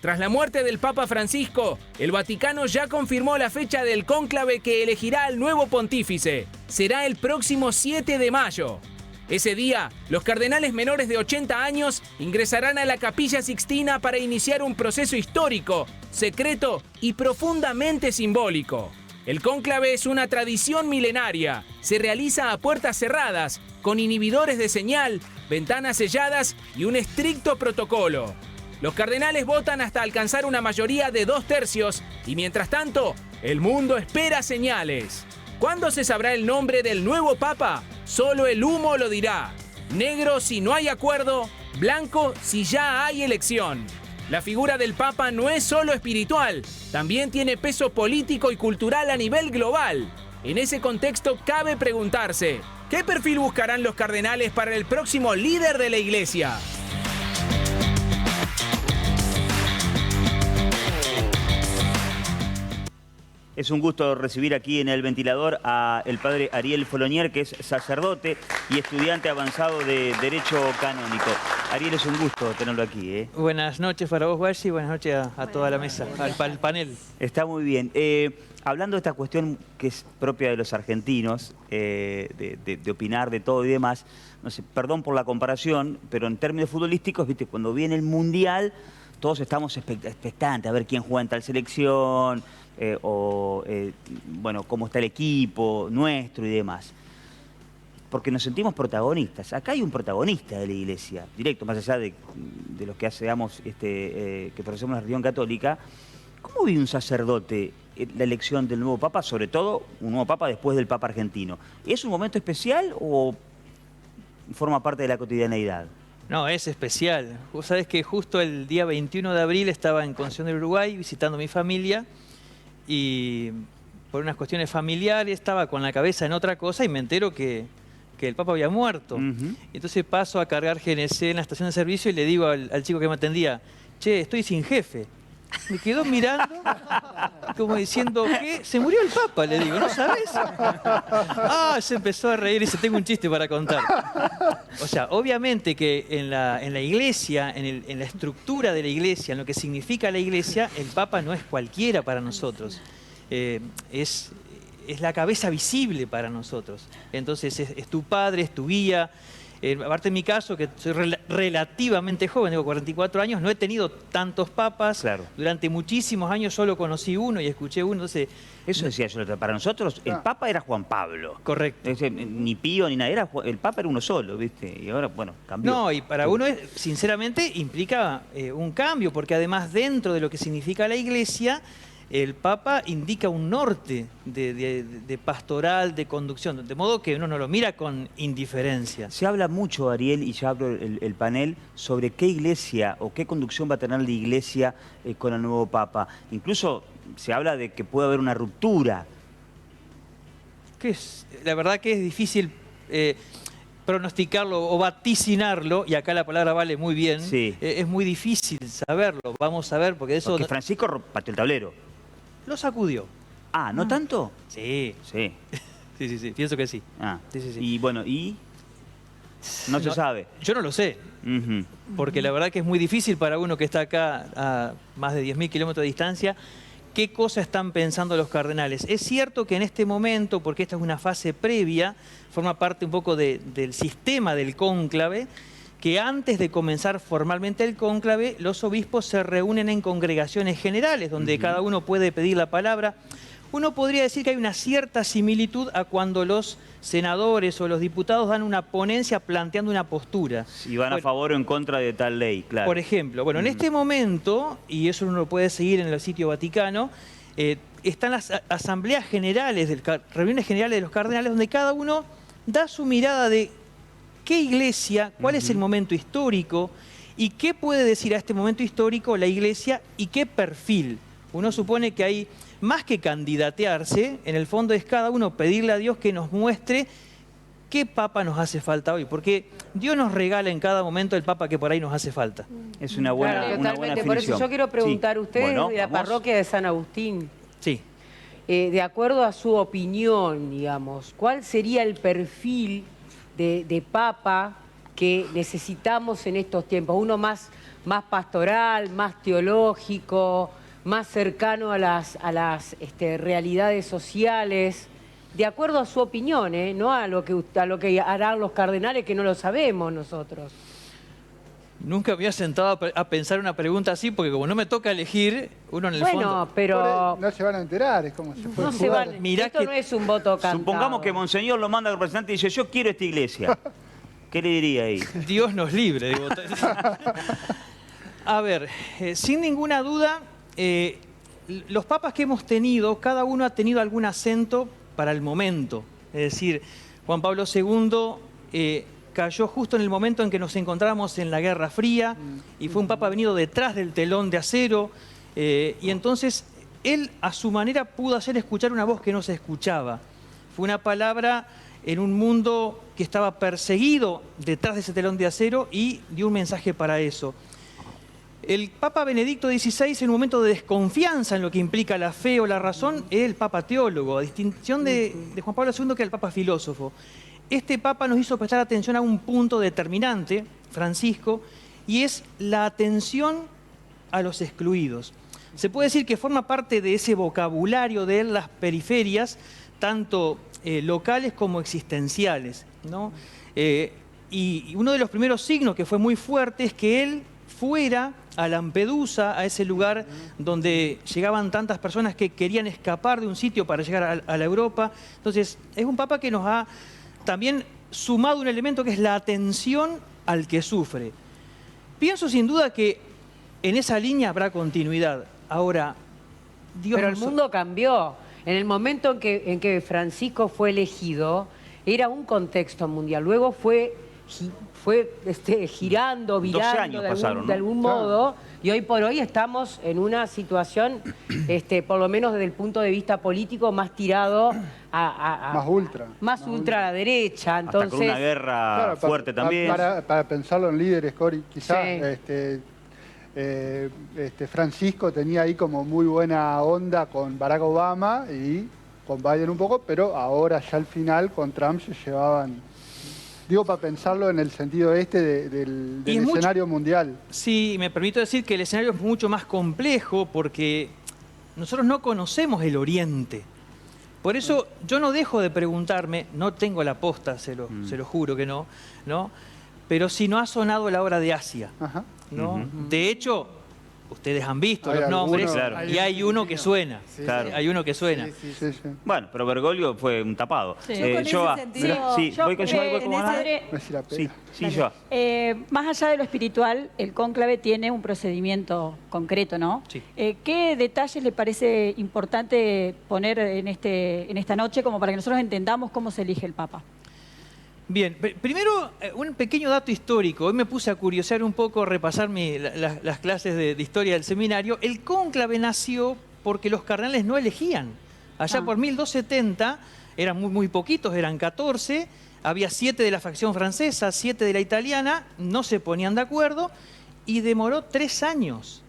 Tras la muerte del Papa Francisco, el Vaticano ya confirmó la fecha del cónclave que elegirá al nuevo pontífice. Será el próximo 7 de mayo. Ese día, los cardenales menores de 80 años ingresarán a la Capilla Sixtina para iniciar un proceso histórico, secreto y profundamente simbólico. El cónclave es una tradición milenaria. Se realiza a puertas cerradas, con inhibidores de señal, ventanas selladas y un estricto protocolo. Los cardenales votan hasta alcanzar una mayoría de 2/3 y mientras tanto, el mundo espera señales. ¿Cuándo se sabrá el nombre del nuevo Papa? Solo el humo lo dirá. Negro si no hay acuerdo, blanco si ya hay elección. La figura del Papa no es solo espiritual, también tiene peso político y cultural a nivel global. En ese contexto cabe preguntarse, ¿qué perfil buscarán los cardenales para el próximo líder de la Iglesia? Es un gusto recibir aquí en el ventilador a el padre Ariel Folonier, que es sacerdote y estudiante avanzado de Derecho Canónico. Ariel, es un gusto tenerlo aquí, ¿eh? Buenas noches para vos, Guarci, y buenas noches a toda la mesa, al panel. Está muy bien. Hablando de esta cuestión que es propia de los argentinos, de opinar de todo y demás, no sé, perdón por la comparación, pero en términos futbolísticos, viste, cuando viene el Mundial, todos estamos expectantes a ver quién juega en tal selección, bueno, cómo está el equipo nuestro y demás. Porque nos sentimos protagonistas. Acá hay un protagonista de la Iglesia, directo, más allá de los que seamos, que profesamos la religión católica. ¿Cómo vive un sacerdote la elección del nuevo Papa, sobre todo un nuevo Papa después del Papa argentino? ¿Es un momento especial o forma parte de la cotidianeidad? No, es especial. Vos sabés que justo el día 21 de abril estaba en Concepción del Uruguay visitando a mi familia y por unas cuestiones familiares estaba con la cabeza en otra cosa y me entero que el Papa había muerto. Entonces paso a cargar GNC en la estación de servicio y le digo al chico que me atendía, che, estoy sin jefe. Me quedó mirando como diciendo, ¿qué? Se murió el Papa, le digo, ¿no sabes? Ah, se empezó a reír y dice, tengo un chiste para contar. O sea, obviamente que en la iglesia, en la estructura de la iglesia, en lo que significa la iglesia, el Papa no es cualquiera para nosotros. Es la cabeza visible para nosotros. Entonces es tu padre, es tu guía. Aparte en mi caso, que soy relativamente joven, tengo 44 años, no he tenido tantos papas. Claro. Durante muchísimos años solo conocí uno y escuché uno. Entonces, eso decía yo, para nosotros el Papa era Juan Pablo. Correcto. Ni Pío ni nada, el Papa era uno solo, ¿viste? Y ahora, bueno, cambió. No, y para uno, sinceramente, implica un cambio, porque además dentro de lo que significa la Iglesia, el Papa indica un norte de pastoral, de conducción, de modo que uno no lo mira con indiferencia. Se habla mucho, Ariel, y ya abro el panel, sobre qué iglesia o qué conducción va a tener la iglesia con el nuevo Papa. Incluso se habla de que puede haber una ruptura. La verdad que es difícil pronosticarlo o vaticinarlo, y acá la palabra vale muy bien. Sí. Es muy difícil saberlo, vamos a ver, porque eso... Porque Francisco pateó el tablero. Lo sacudió. Ah, ¿no tanto? Sí. Sí. Sí, pienso que sí. Ah, sí. Y bueno, no se sabe. Yo no lo sé. Porque la verdad que es muy difícil para uno que está acá a más de 10.000 kilómetros de distancia, qué cosa están pensando los cardenales. Es cierto que en este momento, porque esta es una fase previa, forma parte un poco del sistema del cónclave, que antes de comenzar formalmente el cónclave, los obispos se reúnen en congregaciones generales, donde cada uno puede pedir la palabra. Uno podría decir que hay una cierta similitud a cuando los senadores o los diputados dan una ponencia planteando una postura. Si van a favor o en contra de tal ley, claro. Por ejemplo, bueno, en este momento, y eso uno lo puede seguir en el sitio Vaticano, están las asambleas generales, reuniones generales de los cardenales, donde cada uno da su mirada de qué iglesia, cuál es el momento histórico y qué puede decir a este momento histórico la iglesia y qué perfil. Uno supone que hay más que candidatearse, en el fondo es cada uno pedirle a Dios que nos muestre qué papa nos hace falta hoy, porque Dios nos regala en cada momento el papa que por ahí nos hace falta. Es una buena, definición. Por eso yo quiero preguntar, ustedes bueno, de la parroquia de San Agustín, sí. De acuerdo a su opinión, digamos, ¿cuál sería el perfil de papa que necesitamos en estos tiempos? Uno más pastoral, más teológico, más cercano a las realidades sociales, de acuerdo a su opinión, no a lo que harán los cardenales, que no lo sabemos nosotros. Nunca me había sentado a pensar una pregunta así, porque como no me toca elegir, uno en el fondo... Bueno, pero... No se van a enterar, es como si fuera... No se van, esto no es un voto cantado. Supongamos que Monseñor lo manda al representante y dice, yo quiero esta iglesia. ¿Qué le diría ahí? Dios nos libre de votar. A ver, sin ninguna duda, los papas que hemos tenido, cada uno ha tenido algún acento para el momento. Es decir, Juan Pablo II... cayó justo en el momento en que nos encontrábamos en la Guerra Fría y fue un papa venido detrás del telón de acero y entonces él a su manera pudo hacer escuchar una voz que no se escuchaba. Fue una palabra en un mundo que estaba perseguido detrás de ese telón de acero y dio un mensaje para eso. El Papa Benedicto XVI, en un momento de desconfianza en lo que implica la fe o la razón, es el Papa teólogo, a distinción de Juan Pablo II, que era el Papa filósofo. Este Papa nos hizo prestar atención a un punto determinante, Francisco, y es la atención a los excluidos. Se puede decir que forma parte de ese vocabulario de él las periferias, tanto locales como existenciales, ¿no? Y uno de los primeros signos que fue muy fuerte es que él fuera a Lampedusa, a ese lugar donde llegaban tantas personas que querían escapar de un sitio para llegar a la Europa. Entonces, es un Papa que nos ha también sumado un elemento que es la atención al que sufre. Pienso sin duda que en esa línea habrá continuidad. Ahora, Dios Pero el mundo cambió. En el momento en que Francisco fue elegido, era un contexto mundial. Luego fue girando, virando de algún modo. Y hoy por hoy estamos en una situación, por lo menos desde el punto de vista político, más tirado más ultra a la derecha. Entonces, hasta con una guerra fuerte también. Para pensarlo en líderes, Cori, quizás Francisco tenía ahí como muy buena onda con Barack Obama y con Biden un poco, pero ahora ya al final con Trump se llevaban... Digo, para pensarlo en el sentido del escenario mundial. Sí, me permito decir que el escenario es mucho más complejo porque nosotros no conocemos el Oriente. Por eso yo no dejo de preguntarme, no tengo la posta, se lo juro que no, pero si no ha sonado la hora de Asia, ¿no? De hecho, ustedes han visto los nombres y hay uno que suena. Hay uno que suena. Bueno, pero Bergoglio fue un tapado. Más allá de lo espiritual, el cónclave tiene un procedimiento concreto, ¿no? Sí. ¿Qué detalles le parece importante poner en esta noche como para que nosotros entendamos cómo se elige el Papa? Bien, primero un pequeño dato histórico. Hoy me puse a curiosear un poco, repasar las clases de historia del seminario. El cónclave nació porque los cardenales no elegían. Allá por 1270 eran muy poquitos, eran 14. Había 7 de la facción francesa, 7 de la italiana. No se ponían de acuerdo y demoró 3 años.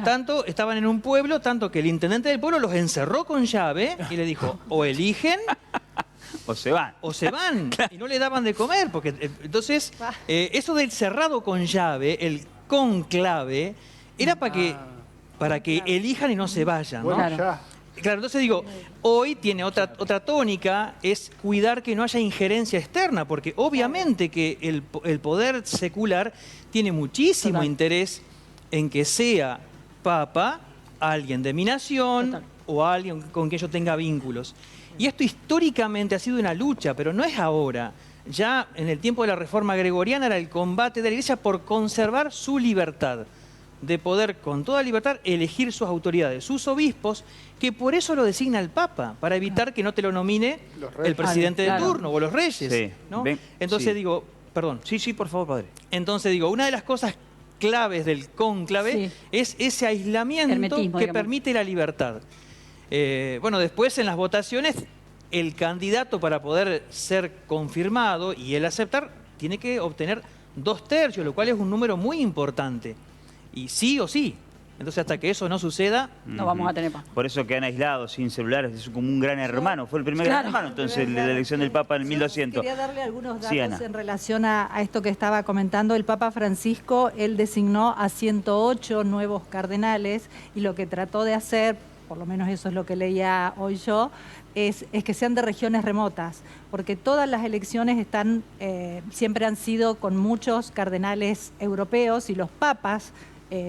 Tanto estaban en un pueblo, tanto que el intendente del pueblo los encerró con llave y le dijo, o eligen... O se van. O se van. Y no le daban de comer. Porque entonces, eso del cerrado con llave, el conclave, era para que elijan y no se vayan, ¿no? Claro, entonces digo, hoy tiene otra tónica, es cuidar que no haya injerencia externa, porque obviamente que el poder secular tiene muchísimo interés en que sea papa alguien de mi nación o alguien con quien yo tenga vínculos. Y esto históricamente ha sido una lucha, pero no es ahora. Ya en el tiempo de la Reforma Gregoriana era el combate de la Iglesia por conservar su libertad, de poder con toda libertad elegir sus autoridades, sus obispos, que por eso lo designa el Papa, para evitar que no te lo nomine el presidente de turno o los reyes. ¿No? Entonces digo, perdón. Sí, por favor, padre. Entonces digo, una de las cosas claves del cónclave es ese aislamiento que permite la libertad. Bueno, después en las votaciones el candidato para poder ser confirmado y él aceptar tiene que obtener 2/3, lo cual es un número muy importante. Y sí o sí. Entonces hasta que eso no suceda, no vamos a tener paz. Por eso quedan aislados, sin celulares, es como un gran hermano. Fue el primer gran hermano entonces de la elección del Papa en 1200. Quería darle algunos datos en relación a esto que estaba comentando. El Papa Francisco, él designó a 108 nuevos cardenales y lo que trató de hacer, por lo menos eso es lo que leía hoy yo, es que sean de regiones remotas, porque todas las elecciones siempre han sido con muchos cardenales europeos y los papas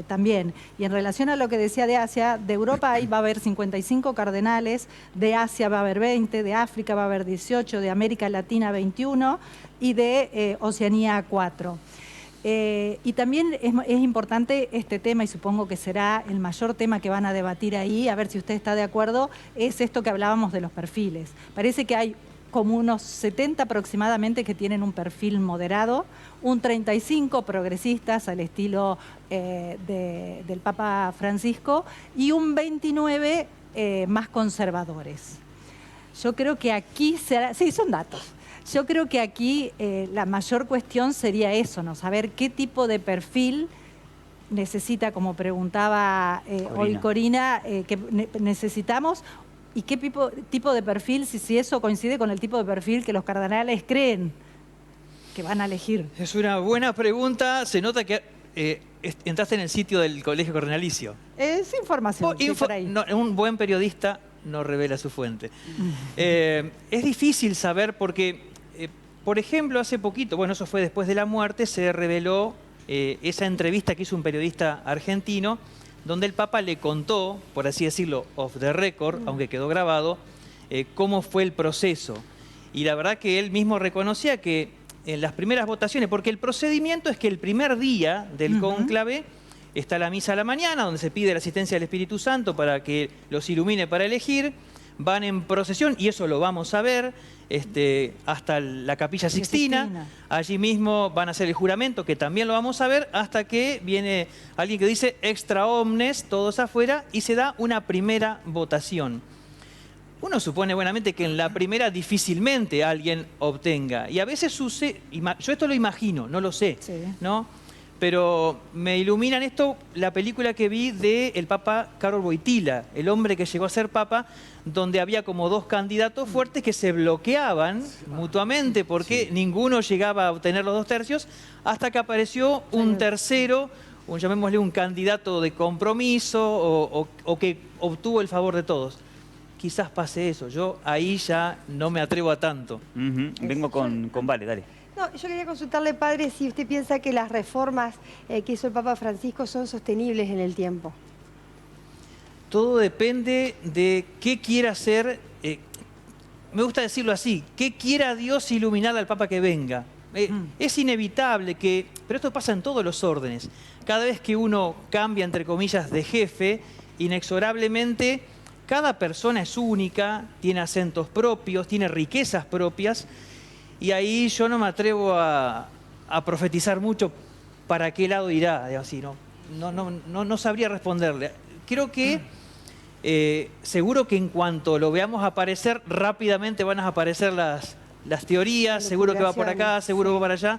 también. Y en relación a lo que decía de Asia, de Europa ahí va a haber 55 cardenales, de Asia va a haber 20, de África va a haber 18, de América Latina 21 y de Oceanía 4. Y también es importante este tema, y supongo que será el mayor tema que van a debatir ahí, a ver si usted está de acuerdo, es esto que hablábamos de los perfiles. Parece que hay como unos 70 aproximadamente que tienen un perfil moderado, un 35 progresistas al estilo del Papa Francisco y un 29 más conservadores. Yo creo que aquí será... Sí, son datos. Yo creo que aquí la mayor cuestión sería eso, ¿no? Saber qué tipo de perfil necesita, como preguntaba hoy Corina, que necesitamos y qué tipo de perfil, si eso coincide con el tipo de perfil que los cardenales creen que van a elegir. Es una buena pregunta. Se nota que entraste en el sitio del Colegio Cardenalicio. Es información. Por ahí. No, un buen periodista no revela su fuente. Es difícil saber porque... por ejemplo, hace poquito, bueno, eso fue después de la muerte, se reveló esa entrevista que hizo un periodista argentino, donde el Papa le contó, por así decirlo, off the record, aunque quedó grabado, cómo fue el proceso. Y la verdad que él mismo reconocía que en las primeras votaciones, porque el procedimiento es que el primer día del cónclave está la misa a la mañana, donde se pide la asistencia del Espíritu Santo para que los ilumine para elegir. Van en procesión, y eso lo vamos a ver, hasta la Capilla Sixtina. Allí mismo van a hacer el juramento, que también lo vamos a ver, hasta que viene alguien que dice extra omnes, todos afuera, y se da una primera votación. Uno supone buenamente que en la primera difícilmente alguien obtenga. Y a veces sucede, yo esto lo imagino, no lo sé, ¿no? Pero me ilumina en esto la película que vi del Papa Karol Wojtyła, el hombre que llegó a ser Papa, donde había como dos candidatos fuertes que se bloqueaban mutuamente porque ninguno llegaba a obtener los 2 tercios, hasta que apareció un tercero, llamémosle un candidato de compromiso o que obtuvo el favor de todos. Quizás pase eso, yo ahí ya no me atrevo a tanto. Vengo con Vale, dale. No, yo quería consultarle, padre, si usted piensa que las reformas que hizo el Papa Francisco son sostenibles en el tiempo. Todo depende de qué quiera hacer, me gusta decirlo así, qué quiera Dios iluminar al Papa que venga. Es inevitable que, pero esto pasa en todos los órdenes, cada vez que uno cambia, entre comillas, de jefe, inexorablemente cada persona es única, tiene acentos propios, tiene riquezas propias, y ahí yo no me atrevo a profetizar mucho para qué lado irá, así, no sabría responderle. Creo que seguro que en cuanto lo veamos aparecer, rápidamente van a aparecer las teorías, seguro que va por acá, seguro va para allá.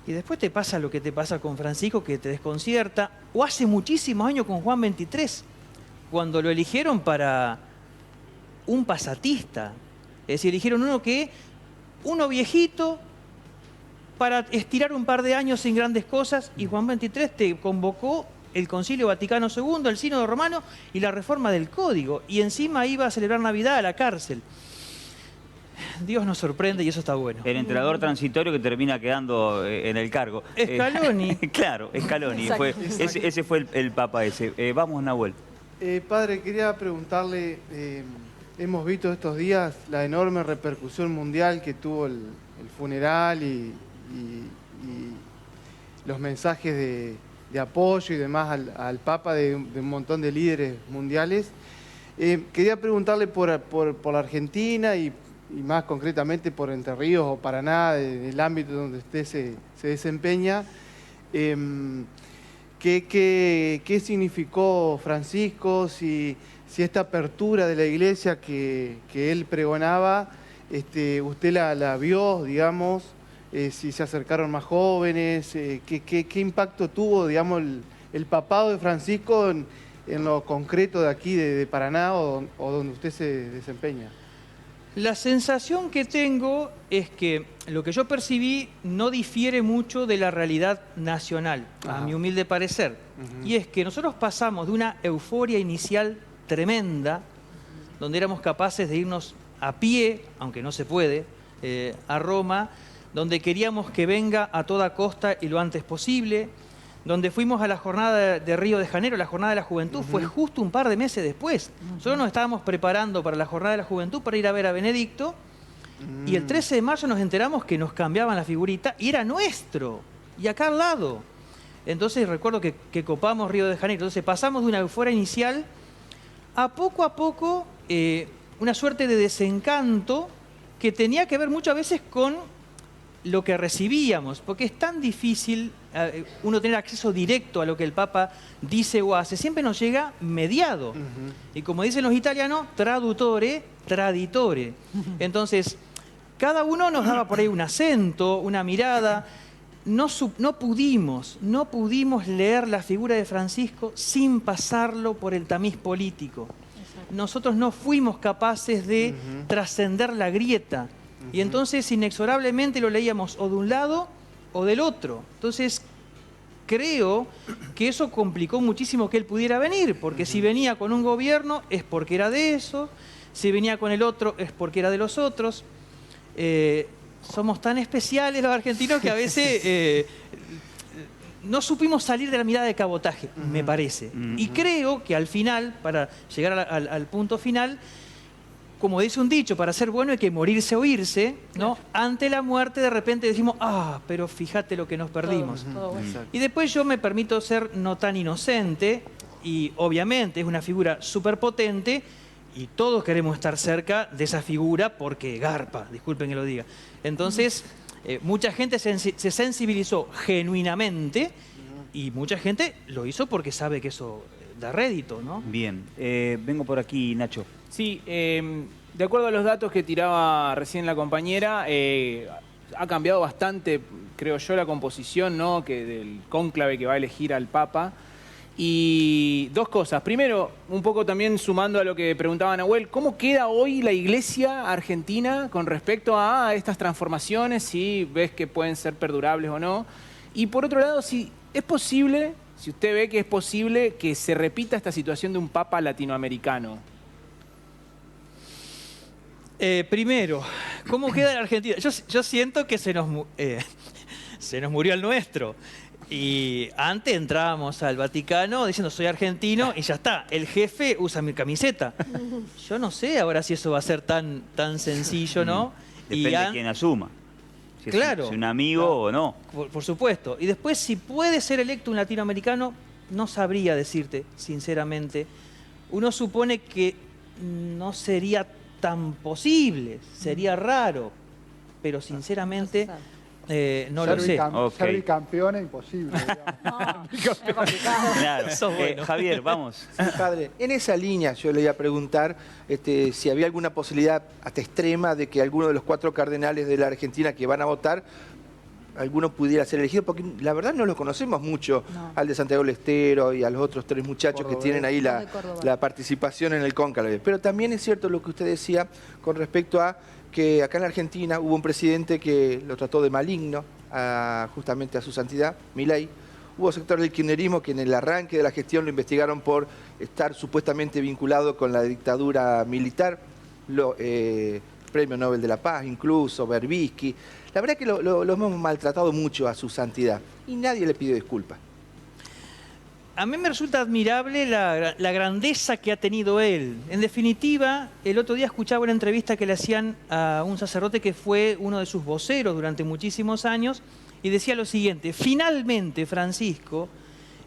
Y después te pasa lo que te pasa con Francisco, que te desconcierta. O hace muchísimos años con Juan XXIII, cuando lo eligieron para un pasatista. Es decir, eligieron uno viejito para estirar un par de años sin grandes cosas, y Juan XXIII te convocó el Concilio Vaticano II, el Sínodo Romano y la reforma del Código, y encima iba a celebrar Navidad a la cárcel. Dios nos sorprende y eso está bueno. El entrenador transitorio que termina quedando en el cargo. Scaloni. Claro, Scaloni. Ese fue el Papa ese. Vamos, Nahuel. Padre, quería preguntarle, hemos visto estos días la enorme repercusión mundial que tuvo el funeral y los mensajes de apoyo y demás al Papa de un montón de líderes mundiales. Quería preguntarle por la Argentina y más concretamente por Entre Ríos o Paraná, el ámbito donde usted se desempeña. ¿Qué significó Francisco? Si esta apertura de la iglesia que él pregonaba, usted la vio, digamos, si se acercaron más jóvenes, ¿qué impacto tuvo, digamos, el papado de Francisco en lo concreto de aquí, de Paraná o donde usted se desempeña? La sensación que tengo es que lo que yo percibí no difiere mucho de la realidad nacional, a mi humilde parecer. Y es que nosotros pasamos de una euforia inicial tremenda, donde éramos capaces de irnos a pie, aunque no se puede, a Roma, donde queríamos que venga a toda costa y lo antes posible, donde fuimos a la jornada de Río de Janeiro, la jornada de la juventud, fue justo un par de meses después. Nosotros nos estábamos preparando para la jornada de la juventud para ir a ver a Benedicto, y el 13 de mayo nos enteramos que nos cambiaban la figurita y era nuestro, y acá al lado. Entonces recuerdo que copamos Río de Janeiro. Entonces pasamos de una euforia inicial a poco una suerte de desencanto que tenía que ver muchas veces con lo que recibíamos, porque es tan difícil uno tener acceso directo a lo que el Papa dice o hace. Siempre nos llega mediado. Y como dicen los italianos, traduttore, traditore. Entonces, cada uno nos daba por ahí un acento, una mirada. No pudimos leer la figura de Francisco sin pasarlo por el tamiz político. Nosotros no fuimos capaces de trascender la grieta. Y entonces inexorablemente lo leíamos o de un lado o del otro. Entonces creo que eso complicó muchísimo que él pudiera venir, porque si venía con un gobierno es porque era de eso, si venía con el otro es porque era de los otros. Somos tan especiales los argentinos que a veces no supimos salir de la mirada de cabotaje, me parece. Y creo que al final, para llegar al punto final, como dice un dicho, para ser bueno hay que morirse o irse, ¿no? Ante la muerte de repente decimos, pero fíjate lo que nos perdimos. Todo bueno. Y después yo me permito ser no tan inocente, y obviamente es una figura súper potente, y todos queremos estar cerca de esa figura porque garpa, disculpen que lo diga. Entonces, mucha gente se sensibilizó genuinamente, y mucha gente lo hizo porque sabe que eso da rédito, ¿no? Bien, vengo por aquí, Nacho. Sí, de acuerdo a los datos que tiraba recién la compañera, ha cambiado bastante, creo yo, la composición, ¿no?, del cónclave que va a elegir al Papa. Y dos cosas. Primero, un poco también sumando a lo que preguntaba Nahuel, ¿cómo queda hoy la Iglesia argentina con respecto a estas transformaciones? Si ves que pueden ser perdurables o no. Y por otro lado, si es posible, si usted ve que es posible que se repita esta situación de un Papa latinoamericano. Primero, ¿cómo queda la Argentina? Yo siento que se nos murió el nuestro. Y antes entrábamos al Vaticano diciendo soy argentino y ya está. El jefe usa mi camiseta. Yo no sé ahora si eso va a ser tan sencillo, ¿no? Depende de quién asuma. Si claro. Es un amigo o no. Por supuesto. Y después, si puede ser electo un latinoamericano, no sabría decirte, sinceramente. Uno supone que no sería tan posible, sería raro, pero sinceramente no lo sé. Ser bicampeón es imposible. Claro. Javier, vamos. Sí, padre, en esa línea yo le iba a preguntar si había alguna posibilidad hasta extrema de que alguno de los 4 cardenales de la Argentina que van a votar, alguno pudiera ser elegido, porque la verdad no lo conocemos mucho, al de Santiago del Estero y a los otros 3 muchachos que tienen ahí la participación en el cónclave. Pero también es cierto lo que usted decía con respecto a que acá en la Argentina hubo un presidente que lo trató de maligno justamente a su santidad, Milei. Hubo sectores del kirchnerismo que en el arranque de la gestión lo investigaron por estar supuestamente vinculado con la dictadura militar, Premio Nobel de la Paz, incluso Berbisky. La verdad es que lo hemos maltratado mucho a su santidad y nadie le pidió disculpas. A mí me resulta admirable la grandeza que ha tenido él. En definitiva, el otro día escuchaba una entrevista que le hacían a un sacerdote que fue uno de sus voceros durante muchísimos años y decía lo siguiente: finalmente Francisco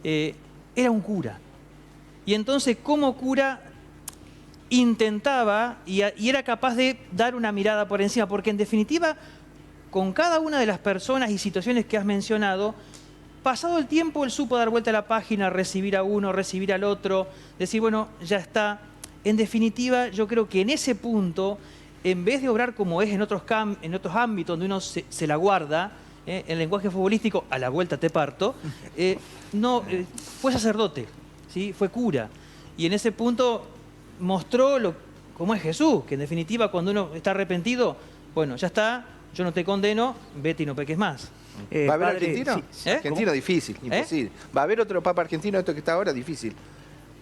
era un cura. Y entonces, como cura, intentaba y era capaz de dar una mirada por encima, porque en definitiva, con cada una de las personas y situaciones que has mencionado, pasado el tiempo, él supo dar vuelta a la página, recibir a uno, recibir al otro, decir, bueno, ya está. En definitiva, yo creo que en ese punto, en vez de obrar como es en otros ámbitos donde uno se la guarda, en lenguaje futbolístico, a la vuelta te parto, fue sacerdote, ¿sí? Fue cura. Y en ese punto mostró cómo es Jesús, que en definitiva cuando uno está arrepentido, bueno, ya está, yo no te condeno, vete y no peques más. ¿Va a haber argentino? Sí. Argentino difícil, imposible. ¿Va a haber otro papa argentino esto que está ahora? Difícil.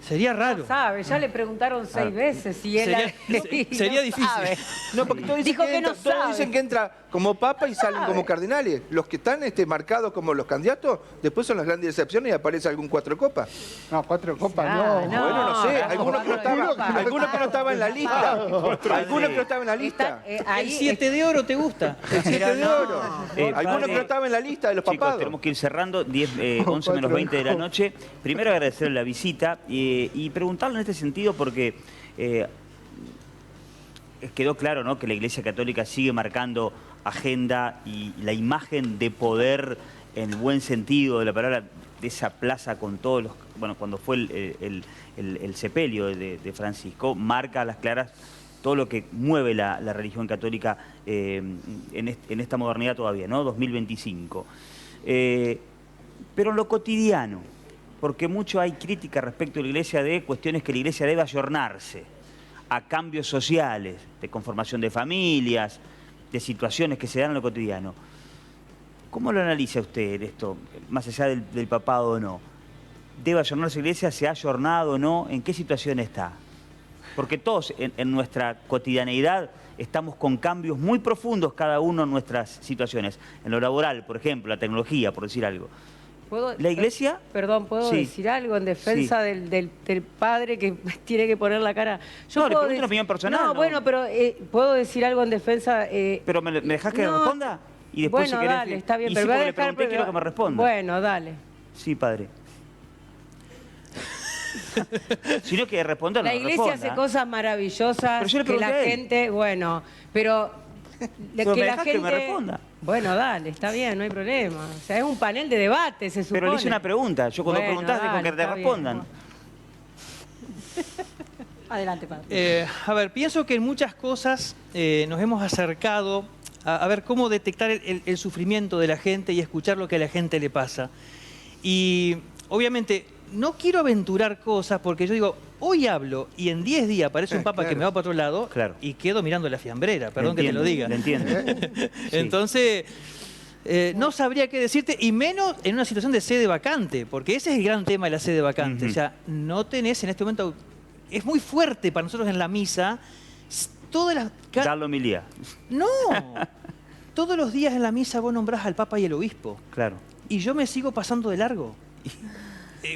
Sería raro. No sabe, ya le preguntaron 6 veces si él sería difícil. No, porque todos dicen que entra como papa y salen como cardenales. Los que están marcados como los candidatos, después son las grandes decepciones y aparece algún 4 copas. No, 4 copas no. Bueno, no sé. Algunos que no estaban en la lista. Algunos que no estaban en la lista. ¿El 7 de oro te gusta? El 7 de oro. Algunos que no estaban en la lista de los papados. Chicos, tenemos que ir cerrando, 11 menos 20 de la noche. Primero agradecerle la visita y preguntarle en este sentido porque quedó claro, ¿no?, que la Iglesia Católica sigue marcando agenda y la imagen de poder en el buen sentido de la palabra de esa plaza con todos los... Bueno, cuando fue el sepelio de Francisco, marca a las claras todo lo que mueve la religión católica en esta modernidad todavía, ¿no? 2025. Pero en lo cotidiano, porque mucho hay crítica respecto a la Iglesia de cuestiones que la Iglesia debe ayornarse a cambios sociales, de conformación de familias, de situaciones que se dan en lo cotidiano. ¿Cómo lo analiza usted esto, más allá del papado o no? ¿Debe ayornarse la Iglesia? ¿Se ha ayornado o no? ¿En qué situación está? Porque todos en nuestra cotidianeidad estamos con cambios muy profundos cada uno en nuestras situaciones. En lo laboral, por ejemplo, la tecnología, por decir algo. ¿La iglesia? Perdón, ¿puedo Sí. decir algo en defensa del padre que tiene que poner la cara? No, le pregunto una opinión personal. No, bueno, pero ¿puedo decir algo en defensa? ¿Pero me dejás que responda? Y después, bueno, si querés, dale, está bien. Y Pero sí, voy a porque le dejar, pregunté, quiero que me responda. Bueno, dale. Sí, padre. Sino que responder, La iglesia hace cosas maravillosas Pero yo le que la pregunté a él. gente, bueno, pero Pero que me la dejás gente que me responda. Bueno, dale, está bien, no hay problema. O sea, es un panel de debate, se supone. Pero le hice una pregunta. Yo cuando Bueno, preguntás, dejo dale, que te está respondan. Adelante, padre. A ver, pienso que en muchas cosas nos hemos acercado a ver cómo detectar el sufrimiento de la gente y escuchar lo que a la gente le pasa. Y obviamente no quiero aventurar cosas porque yo digo, hoy hablo y en 10 días aparece un papa claro. que me va para otro lado y quedo mirando la fiambrera, perdón que te lo diga. Le entiendo. Sí. Entonces, no sabría qué decirte, y menos en una situación de sede vacante, porque ese es el gran tema de la sede vacante. O sea, no tenés en este momento... Es muy fuerte para nosotros en la misa. Todas las... Dar la homilía. No. Todos los días en la misa vos nombrás al Papa y el Obispo. Claro. Y yo me sigo pasando de largo.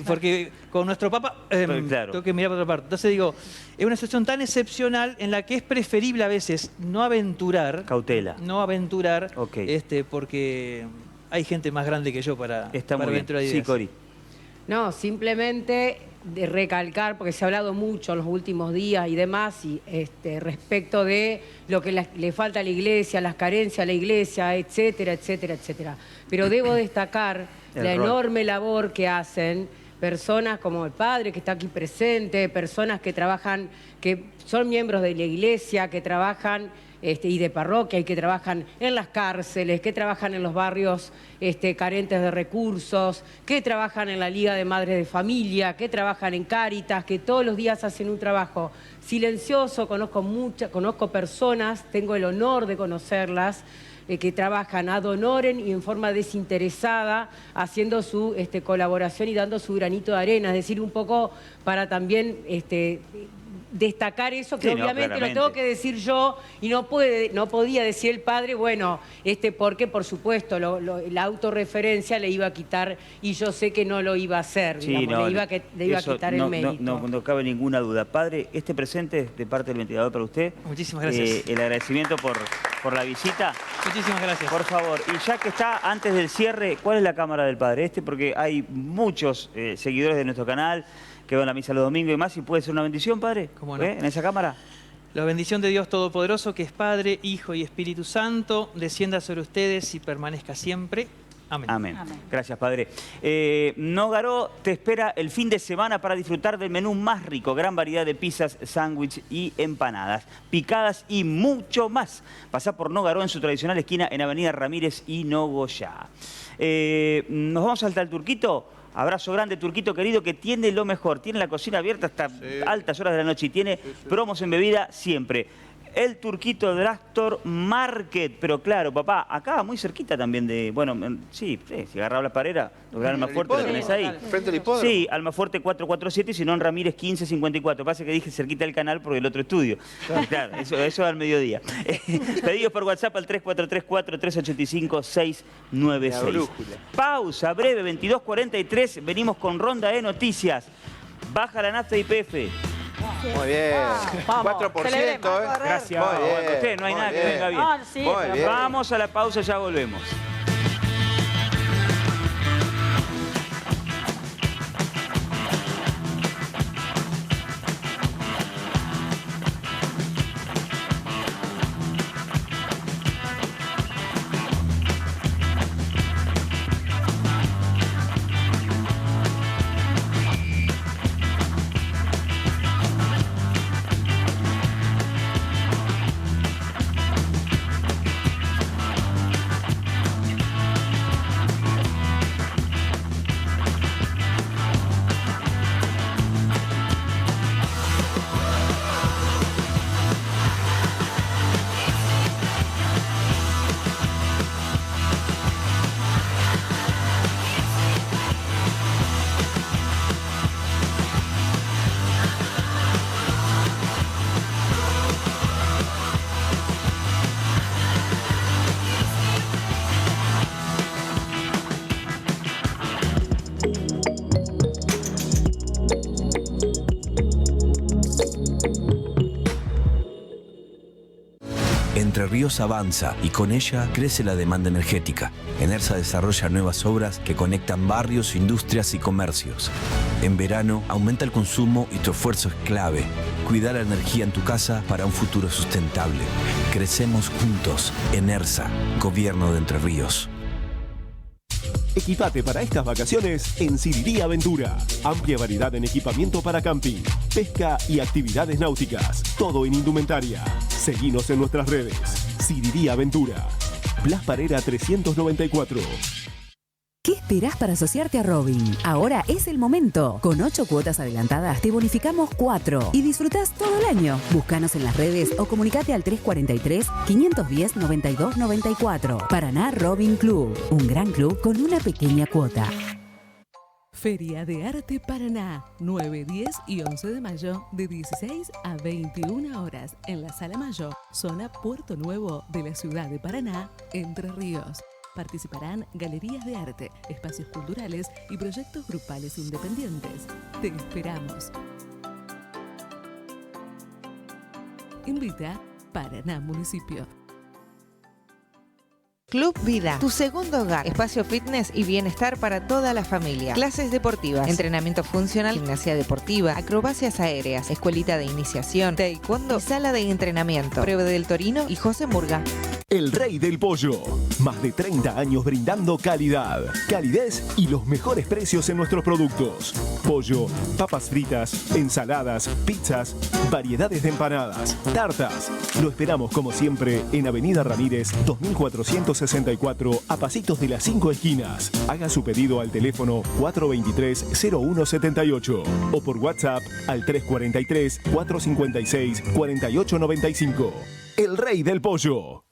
Porque con nuestro Papa claro. tengo que mirar por otra parte. Entonces digo, es una situación tan excepcional en la que es preferible a veces no aventurar. Cautela. No aventurar, Ok. Porque hay gente más grande que yo para Está muy bien. aventurar ideas. Sí, Cori. No, simplemente de recalcar, porque se ha hablado mucho en los últimos días y demás, y respecto de lo que le falta a la iglesia, las carencias a la iglesia, etcétera, etcétera, etcétera. Pero debo destacar la enorme labor que hacen personas como el padre que está aquí presente, personas que trabajan, que son miembros de la iglesia, que trabajan y de parroquia y que trabajan en las cárceles, que trabajan en los barrios carentes de recursos, que trabajan en la Liga de Madres de Familia, que trabajan en Cáritas, que todos los días hacen un trabajo silencioso. Conozco personas, tengo el honor de conocerlas, que trabajan ad honorem y en forma desinteresada, haciendo su colaboración y dando su granito de arena. Es decir, un poco para también destacar eso, que Sí, no, obviamente lo claramente. tengo que decir yo y no podía decir el padre, bueno, porque por supuesto la autorreferencia le iba a quitar y yo sé que no lo iba a hacer, Sí, digamos, no, le iba a eso quitar no, el mérito. No cabe ninguna duda. Padre, este presente de parte del ventilador para usted. Muchísimas gracias. El agradecimiento por la visita. Muchísimas gracias. Por favor, y ya que está, antes del cierre, ¿cuál es la cámara del padre? Porque hay muchos seguidores de nuestro canal que van a la misa los domingos y más, y puede ser una bendición, padre. ¿Cómo no? ¿En esa cámara? La bendición de Dios Todopoderoso, que es Padre, Hijo y Espíritu Santo, descienda sobre ustedes y permanezca siempre. Amén. Amén. Gracias, padre. Nógaro te espera el fin de semana para disfrutar del menú más rico. Gran variedad de pizzas, sándwich y empanadas, picadas y mucho más. Pasá por Nógaro en su tradicional esquina en Avenida Ramírez y Nogoyá. Nos vamos al Tal Turquito. Abrazo grande, Turquito querido, que tiene lo mejor. Tiene la cocina abierta hasta altas horas de la noche y tiene promos en bebida siempre. El Turquito Drastor Market. Pero claro, papá, acá muy cerquita también de... Bueno, sí, si agarraba la parera, lograr Almafuerte, lo tenés ahí. Frente al hipódromo. Sí, Almafuerte 447 y si no en Ramírez 1554. Pasa que dije cerquita del canal porque el otro estudio. Claro, eso al mediodía. Pedidos por WhatsApp al 3434-385-696. Pausa breve, 22:43. Venimos con ronda de noticias. Baja la nafta YPF. Muy bien. Vamos, 4%, Gracias. Muy bien, Usted no hay muy nada que bien. venga bien. Ah, sí, Muy pero- bien. Vamos a la pausa, ya volvemos. Ríos avanza y con ella crece la demanda energética. Enersa desarrolla nuevas obras que conectan barrios, industrias y comercios. En verano aumenta el consumo y tu esfuerzo es clave. Cuida la energía en tu casa para un futuro sustentable. Crecemos juntos. Enersa, Gobierno de Entre Ríos. Equipate para estas vacaciones en Sirirí Aventura. Amplia variedad en equipamiento para camping, pesca y actividades náuticas. Todo en indumentaria. Seguinos en nuestras redes. Sirirí Aventura. Blas Parera 394. ¿Qué esperás para asociarte a Robin? Ahora es el momento. Con 8 cuotas adelantadas te bonificamos 4 y disfrutás todo el año. Búscanos en las redes o comunicate al 343-510-9294. Paraná Robin Club, un gran club con una pequeña cuota. Feria de Arte Paraná, 9, 10 y 11 de mayo, de 16 a 21 horas, en la Sala Mayor, zona Puerto Nuevo de la ciudad de Paraná, Entre Ríos. Participarán galerías de arte, espacios culturales y proyectos grupales independientes. Te esperamos. Invita Paraná Municipio. Club Vida, tu segundo hogar, espacio fitness y bienestar para toda la familia. Clases deportivas, entrenamiento funcional, gimnasia deportiva, acrobacias aéreas, escuelita de iniciación, taekwondo y sala de entrenamiento. Prueba del Torino y José Murga. El Rey del Pollo. Más de 30 años brindando calidad, calidez y los mejores precios en nuestros productos. Pollo, papas fritas, ensaladas, pizzas, variedades de empanadas, tartas. Lo esperamos como siempre en Avenida Ramírez 2464 a pasitos de las 5 esquinas. Haga su pedido al teléfono 423-0178 o por WhatsApp al 343-456-4895. El Rey del Pollo.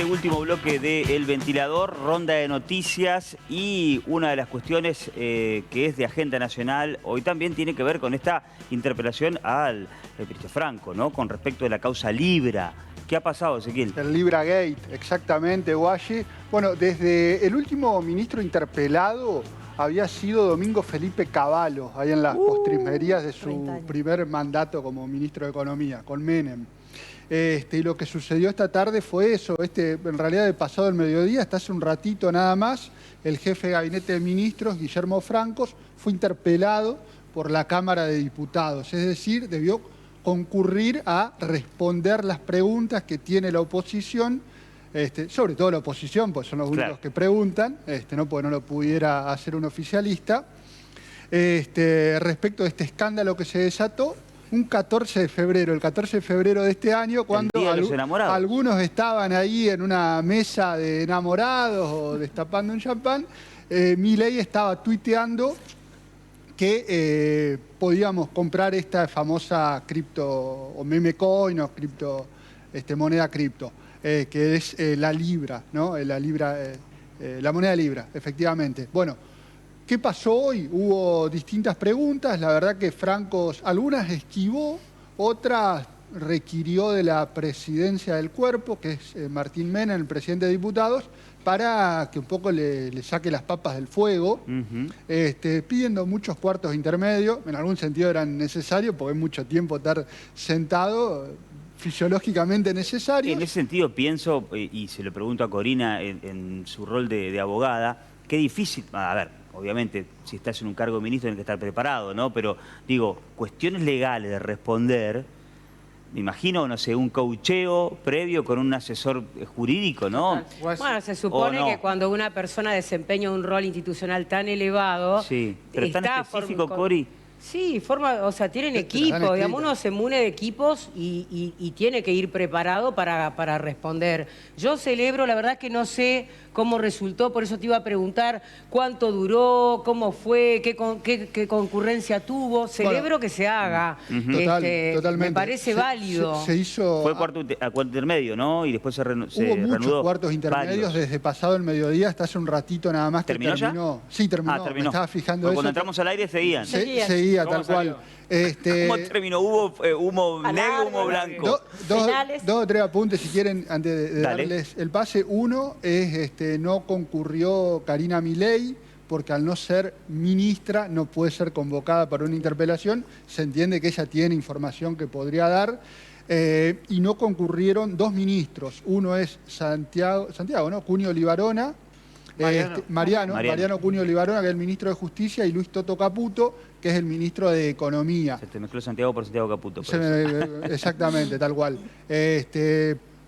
Último bloque de El Ventilador, ronda de noticias y una de las cuestiones que es de agenda nacional hoy también tiene que ver con esta interpelación al ministro Franco, ¿no? Con respecto de la causa Libra. ¿Qué ha pasado, Ezequiel? El Libra Gate, exactamente, Guashi. Bueno, desde el último ministro interpelado había sido Domingo Felipe Cavallo, ahí en las postrimerías de su primer mandato como ministro de Economía, con Menem. Y lo que sucedió esta tarde fue eso, en realidad de pasado el mediodía, hasta hace un ratito nada más, el jefe de gabinete de ministros, Guillermo Francos, fue interpelado por la Cámara de Diputados, es decir, debió concurrir a responder las preguntas que tiene la oposición, sobre todo la oposición, pues son los únicos que preguntan, no porque no lo pudiera hacer un oficialista, respecto de este escándalo que se desató, un 14 de febrero, el 14 de febrero de este año, cuando algunos estaban ahí en una mesa de enamorados o destapando un champán, Milei estaba tuiteando que podíamos comprar esta famosa cripto, o meme coin, o cripto, moneda cripto, que es la Libra, ¿no? La moneda Libra, efectivamente. Bueno, ¿qué pasó hoy? Hubo distintas preguntas, la verdad que Francos algunas esquivó, otras requirió de la presidencia del cuerpo, que es Martín Menem, el presidente de diputados, para que un poco le saque las papas del fuego, pidiendo muchos cuartos intermedios, en algún sentido eran necesarios, porque es mucho tiempo estar sentado, fisiológicamente necesario. En ese sentido pienso, y se lo pregunto a Corina en su rol de abogada, qué difícil, a ver, obviamente, si estás en un cargo de ministro tienes que estar preparado, ¿no? Pero, digo, cuestiones legales de responder, me imagino, no sé, un coacheo previo con un asesor jurídico, ¿no? Bueno, se supone que cuando una persona desempeña un rol institucional tan elevado... Sí, pero tan específico, Cori. Sí, o sea, tienen equipo, digamos, uno se mune de equipos y tiene que ir preparado para responder. Yo celebro, la verdad que no sé cómo resultó, por eso te iba a preguntar cuánto duró, cómo fue, qué concurrencia tuvo. Celebro que se haga. Totalmente. Me parece válido. Se hizo... Fue a cuarto intermedio, ¿no? Y después se reanudó. Hubo muchos cuartos intermedios desde pasado el mediodía hasta hace un ratito nada más. ¿Terminó ya? Sí, terminó. Ah, terminó. Me estaba fijando porque eso. Cuando entramos al aire seguían. Seguía, tal cual. ¿Cómo terminó? Hubo humo negro, humo blanco. Dos o tres apuntes si quieren antes de darles el pase. Uno es no concurrió Karina Milei porque al no ser ministra no puede ser convocada para una interpelación. Se entiende que ella tiene información que podría dar. Y no concurrieron dos ministros. Uno es Santiago, ¿no? Cunio Libarona. Mariano Cunio Libarona, que es el ministro de Justicia, y Luis Toto Caputo, que es el ministro de Economía. Se te mezcló Santiago por Santiago Caputo. Exactamente, tal cual.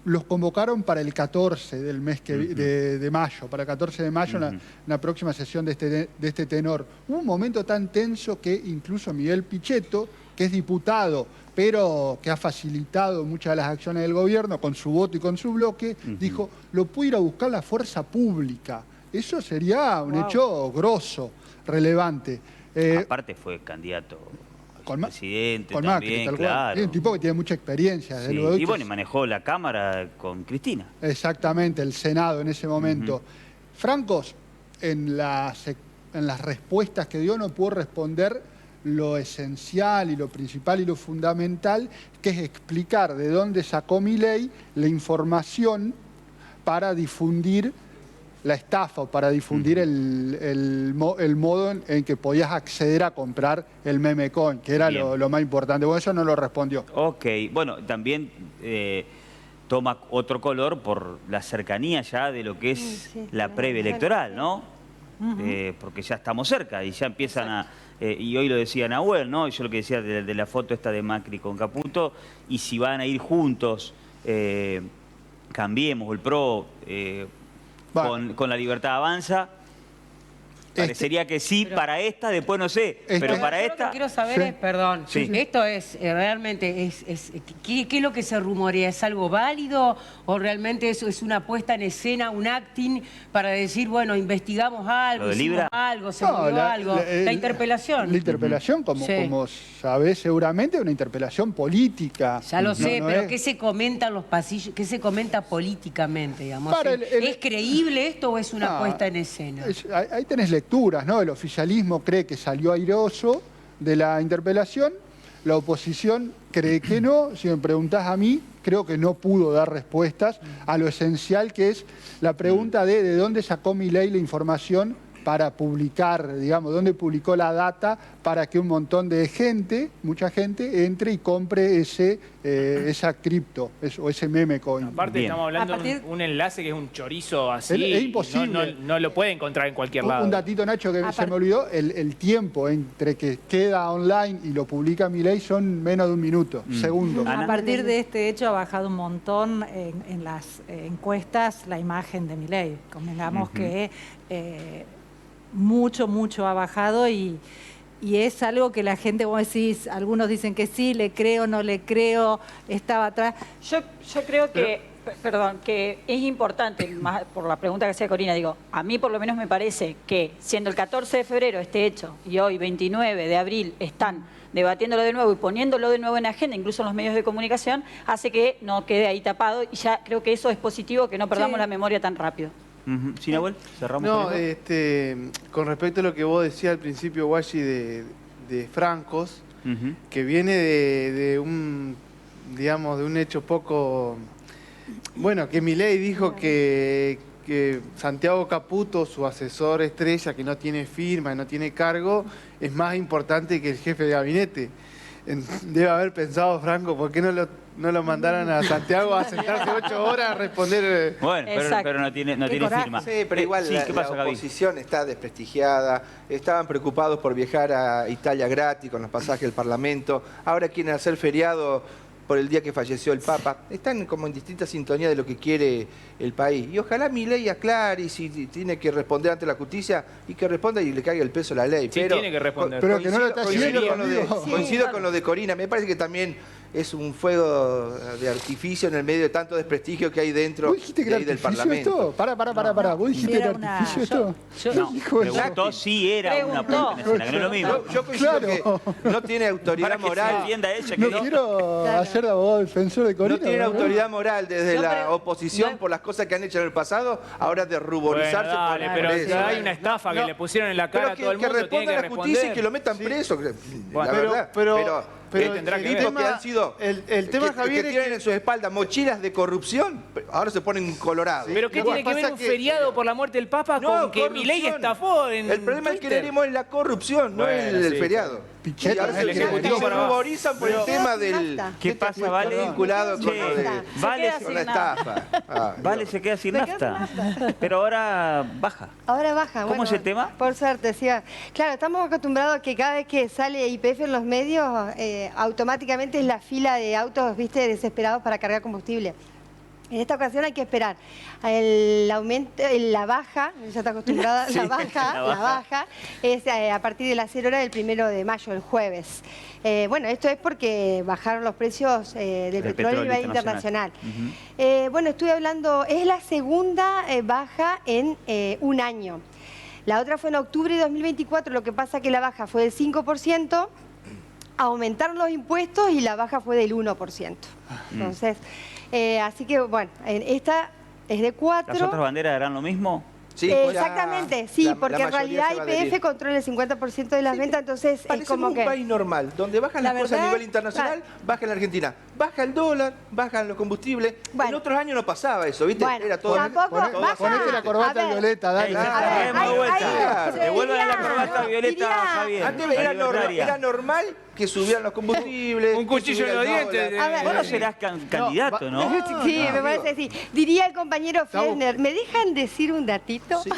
Los convocaron para el 14 del mes de mayo, para el 14 de mayo, en la próxima sesión de este tenor. Hubo un momento tan tenso que incluso Miguel Pichetto, que es diputado, pero que ha facilitado muchas de las acciones del gobierno con su voto y con su bloque, dijo, lo puede ir a buscar la fuerza pública. Eso sería un hecho grosso, relevante. Aparte fue candidato con presidente con también, Macri, claro. Es un tipo que tiene mucha experiencia. Sí. Y bueno, manejó la Cámara con Cristina. Exactamente, el Senado en ese momento. Francos, en las respuestas que dio no pudo responder lo esencial y lo principal y lo fundamental, que es explicar de dónde sacó Milei la información para difundir la estafa o para difundir el modo en que podías acceder a comprar el meme coin, que era lo más importante. Bueno, eso no lo respondió. Ok, bueno, también toma otro color por la cercanía ya de lo que es la previa electoral, ¿no? Porque ya estamos cerca y ya empiezan y hoy lo decía Nahuel, ¿no? Y yo lo que decía de la foto esta de Macri con Caputo, y si van a ir juntos, Cambiemos, el PRO, con La Libertad Avanza, parecería que sí, para esta, después no sé, pero para esta... Lo que quiero saber es, perdón, esto es realmente, ¿qué es lo que se rumorea? ¿Es algo válido o realmente eso es una puesta en escena, un acting para decir, bueno, investigamos algo, hicimos algo, se movió algo? La interpelación. La interpelación, como sabés seguramente, es una interpelación política. Ya lo sé, pero ¿qué se comenta en los pasillos? ¿Qué se comenta políticamente, digamos? ¿Es creíble esto o es una puesta en escena? Ahí tenés lecturas, ¿no? El oficialismo cree que salió airoso de la interpelación, la oposición cree que no. Si me preguntás a mí, creo que no pudo dar respuestas a lo esencial que es la pregunta de dónde sacó Milei la información para publicar, digamos, dónde publicó la data para que un montón de gente, mucha gente, entre y compre esa cripto o ese meme coin. Aparte estamos hablando de un enlace que es un chorizo así. Es imposible. No lo puede encontrar en cualquier lado. Un datito, Nacho, que se me olvidó, el tiempo entre que queda online y lo publica Milei son menos de un minuto, segundos. A partir de este hecho ha bajado un montón en las encuestas la imagen de Milei. Convengamos que mucho ha bajado y es algo que la gente, vos decís, algunos dicen que sí, le creo, no le creo, estaba atrás. Yo creo que, que es importante, más por la pregunta que hacía Corina, digo, a mí por lo menos me parece que siendo el 14 de febrero este hecho y hoy 29 de abril están debatiéndolo de nuevo y poniéndolo de nuevo en agenda, incluso en los medios de comunicación, hace que no quede ahí tapado y ya creo que eso es positivo, que no perdamos la memoria tan rápido. ¿Sí, Nahuel? Cerramos. No, con respecto a lo que vos decías al principio, Guayi, de Francos, que viene de un, digamos, de un hecho poco... Bueno, que Milei dijo que Santiago Caputo, su asesor estrella, que no tiene firma, no tiene cargo, es más importante que el jefe de gabinete. Debe haber pensado, Franco, ¿por qué no lo mandaron a Santiago a sentarse 8 horas a responder? Bueno, pero no tiene firma. Sí, pero igual la oposición está desprestigiada. Estaban preocupados por viajar a Italia gratis con los pasajes del Parlamento. Ahora quieren hacer feriado por el día que falleció el Papa. Están como en distinta sintonía de lo que quiere el país. Y ojalá Milei aclare, y si tiene que responder ante la justicia, y que responda y le caiga el peso a la ley. Sí, pero tiene que responder. Pero que no lo está haciendo, coincido con lo de Corina. Me parece que también es un fuego de artificio en el medio de tanto desprestigio que hay dentro ¿Vos dijiste que de era ahí del artificio Parlamento. esto? Pará. ¿Vos dijiste que era artificio esto? No, preguntó si era una puesta en escena, que no es lo mismo. Yo coincido que no tiene autoridad moral. No quiero hacer de abogado defensor de Corina. No tienen autoridad moral desde la oposición por las cosas que han hecho en el pasado, ahora de ruborizarse Bueno, dale, por pero eso. si hay una estafa que le pusieron en la cara a todo el mundo, que tiene que responda la justicia y responder. que lo metan preso. Bueno, la verdad. pero tendrá el que ver. tema- Que han sido el tema, Javier, que es tienen en sus espaldas mochilas de corrupción, ahora se ponen colorados. ¿Pero qué tiene que ver un feriado por la muerte del Papa con que Milei estafó en El problema es que Twitter? queremos es la corrupción, no el feriado. Y ahora se ruborizan por el tema del... ¿Qué pasa, Vale? Vinculado con lo de... Vale, con la estafa. Vale se queda sin nafta. Pero ahora baja. Ahora baja. ¿Cómo es el tema? Por suerte, sí. Claro, estamos acostumbrados a que cada vez que sale YPF en los medios, automáticamente es la fila de autos, viste, desesperados para cargar combustible. En esta ocasión hay que esperar el aumento, la baja, ya está acostumbrada, Sí, la baja es a partir de las 0 horas del 1 de mayo, el jueves. Bueno, esto es porque bajaron los precios del petróleo a nivel internacional. Bueno, estuve hablando, es la segunda baja en un año. La otra fue en octubre de 2024, lo que pasa que la baja fue del 5%, aumentaron los impuestos y la baja fue del 1%. Entonces... así que, bueno, esta es de 4. ¿Las otras banderas harán lo mismo? Sí, exactamente, sí, porque en realidad YPF controla el 50% de las ventas, entonces es como un que... país normal, donde bajan las cosas a nivel internacional, baja en la Argentina. Baja el dólar, bajan los combustibles. En otros años no pasaba eso, ¿viste? Era todo... Ponete la corbata violeta, dale. Devuelvan la corbata violeta, Javier. Antes era normal que subieran los combustibles. Un cuchillo en los dientes. Vos no serás candidato, ¿no? Sí, me parece que sí. Diría el compañero Fiesner, ¿me dejan decir un datito? Sí.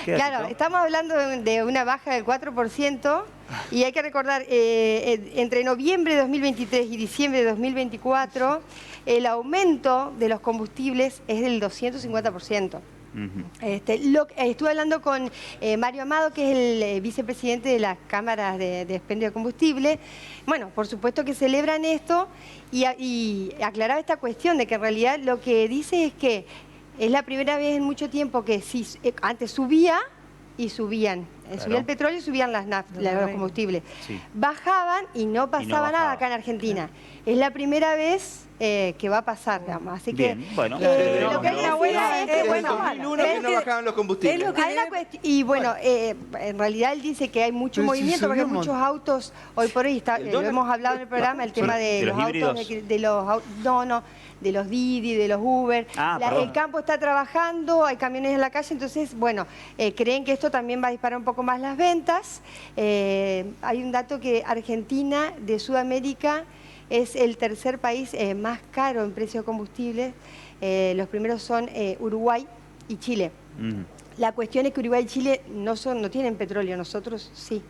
Claro, estamos hablando de una baja del 4%. Y hay que recordar, entre noviembre de 2023 y diciembre de 2024, el aumento de los combustibles es del 250%. Estuve hablando con Mario Amado, que es el vicepresidente de las cámaras de expendio de combustible. Bueno, por supuesto que celebran esto y aclaraba esta cuestión de que en realidad lo que dice es que es la primera vez en mucho tiempo que antes subía y subían. Subía el petróleo y subían los combustibles. Sí. Bajaban y no pasaba nada acá en Argentina. Es la primera vez que va a pasar, digamos. Así que bueno, lo que hay una buena es que, bueno, 2001 que no bajaban los combustibles. Y bueno, en realidad él dice que hay mucho movimiento, porque hay muchos autos, hoy por hoy, lo hemos hablado en el programa, el tema de los autos, de los Didi, de los Uber. El campo está trabajando, hay camiones en la calle, entonces, bueno, creen que esto también va a disparar un poco más las ventas. Hay un dato que Argentina de Sudamérica es el tercer país más caro en precio de combustibles. Los primeros son Uruguay y Chile. La cuestión es que Uruguay y Chile no tienen petróleo, nosotros sí.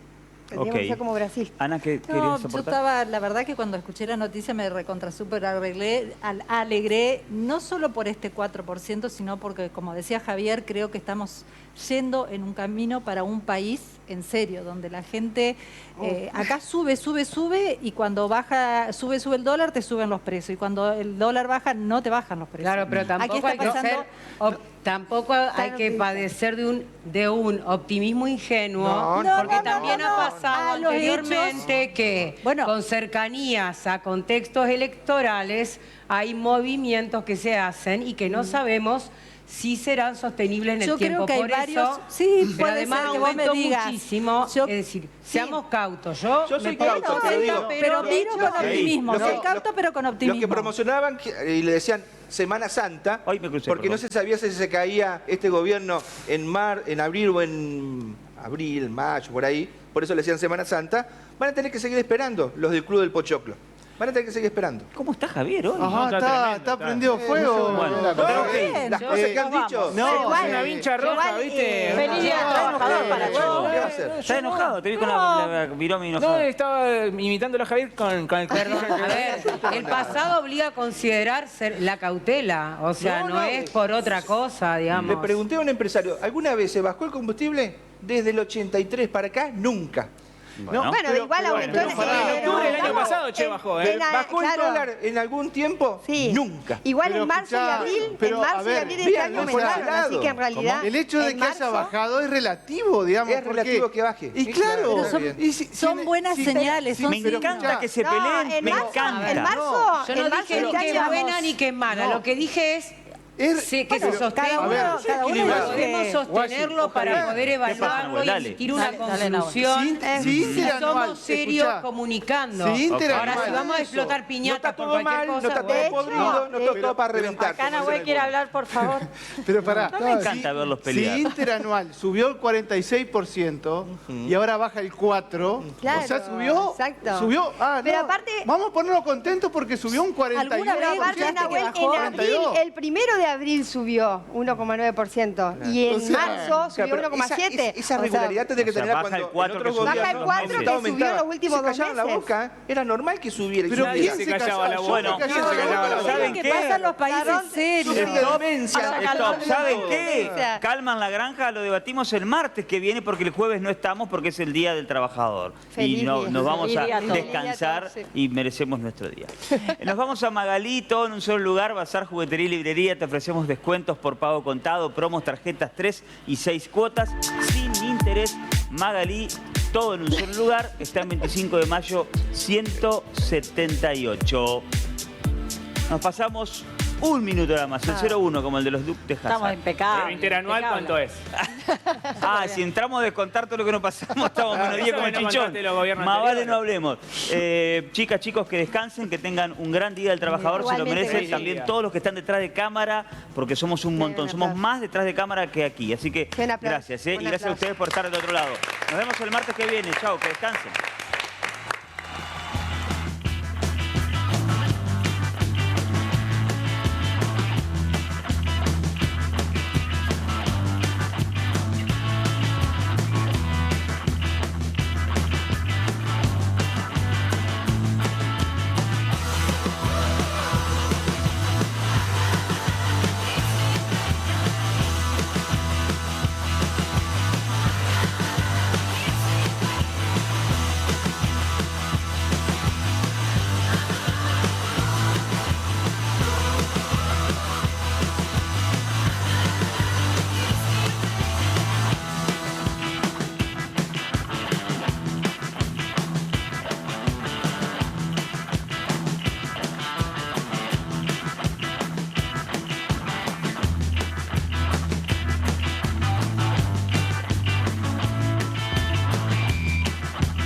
Tendríamos que ser como Brasil. Ana, ¿qué querías aportar? Yo estaba, la verdad que cuando escuché la noticia me recontra súper alegré, no solo por este 4%, sino porque, como decía Javier, creo que estamos yendo en un camino para un país en serio, donde la gente acá sube y cuando baja, sube el dólar, te suben los precios, y cuando el dólar baja, no te bajan los precios. Claro, pero tampoco hay que padecer de un optimismo ingenuo, porque también ha pasado anteriormente que con cercanías a contextos electorales hay movimientos que se hacen y que no sabemos si serán sostenibles en el tiempo. Creo que por hay eso, varios, sí, pero además aumentó muchísimo. Es decir, seamos cautos. Yo soy cauto, pero miro con optimismo. Soy cauto, pero con optimismo. Los que promocionaban y le decían Semana Santa, porque no se sabía si se caía este gobierno en abril o en mayo, por ahí, por eso le decían Semana Santa, van a tener que seguir esperando los del Club del Pochoclo. Van a tener que seguir esperando. ¿Cómo está Javier hoy? Ajá, está prendido fuego. Bueno, las cosas que han dicho. No, una vincha roja, ¿viste? Feliz día del trabajador para todos. ¿Qué va a hacer? Está enojado, te vi con la Viromi enojado. No, estaba imitándolo a Javier con el Perdón, a ver, el pasado obliga a considerar la cautela, o sea, no es por otra cosa, digamos. Le pregunté a un empresario, ¿alguna vez se bajó el combustible? Desde el 83 para acá, nunca. Bueno, igual aumentó en octubre del año pasado, che, bajó. ¿Bajó el dólar en algún tiempo? Sí. Nunca. Igual en marzo y abril, de este año aumentaron, así que en realidad... El hecho de que haya bajado es relativo, digamos. Es relativo que baje. Y claro, son buenas señales. Me encanta que se peleen, me encanta. En marzo... Yo no dije ni que es buena ni que es mala, lo que dije es... que se sostenga. Podemos sostenerlo para poder evaluarlo y emitir una conclusión. Somos serios comunicando. Ahora, si vamos a explotar piñata por cualquier cosa... No está todo podrido, no está todo para reventar. Acá Nahuel quiere hablar, por favor. Pero pará. No me encanta verlos pelear. Si interanual subió el 46% y ahora baja el 4%, Claro, o sea, subió. exacto. Subió. Pero aparte... Vamos a ponernos contentos porque subió un 41%. Pero aparte, Nahuel, en abril, el 1 de abril subió 1,9% y en marzo subió 1,7%. Esa regularidad tiene que tener baja el 4 que baja el 4 que subió en los últimos 2 meses. Se callaban la boca, era normal que subiera. Pero nadie ¿quién se callaba la boca? Bueno, ¿saben ¿Qué qué? pasa en los países serios? Stop. ¿Saben qué? Calman la granja, lo debatimos el martes que viene porque el jueves no estamos porque es el Día del Trabajador. Y nos vamos a descansar y merecemos nuestro día. Nos vamos a Magalí, todo en un solo lugar, Bazar, Juguetería y Librería. Te ofrecemos descuentos por pago contado, promos, tarjetas 3 y 6 cuotas, sin interés. Magalí, todo en un solo lugar. Está en 25 de mayo 178. Nos pasamos un minuto nada más, el 0-1 como el de los Duques de Hazard. Estamos impecables. Pero interanual, ¿cuánto es? Si entramos a descontar todo lo que nos pasamos, estamos menos 10 como el chichón. Más vale no hablemos. Chicas, chicos, que descansen, que tengan un gran día del trabajador, se lo merecen también todos los que están detrás de cámara, porque somos un montón, somos más detrás de cámara que aquí. Así que gracias, y gracias a ustedes por estar del otro lado. Nos vemos el martes que viene, chao, que descansen.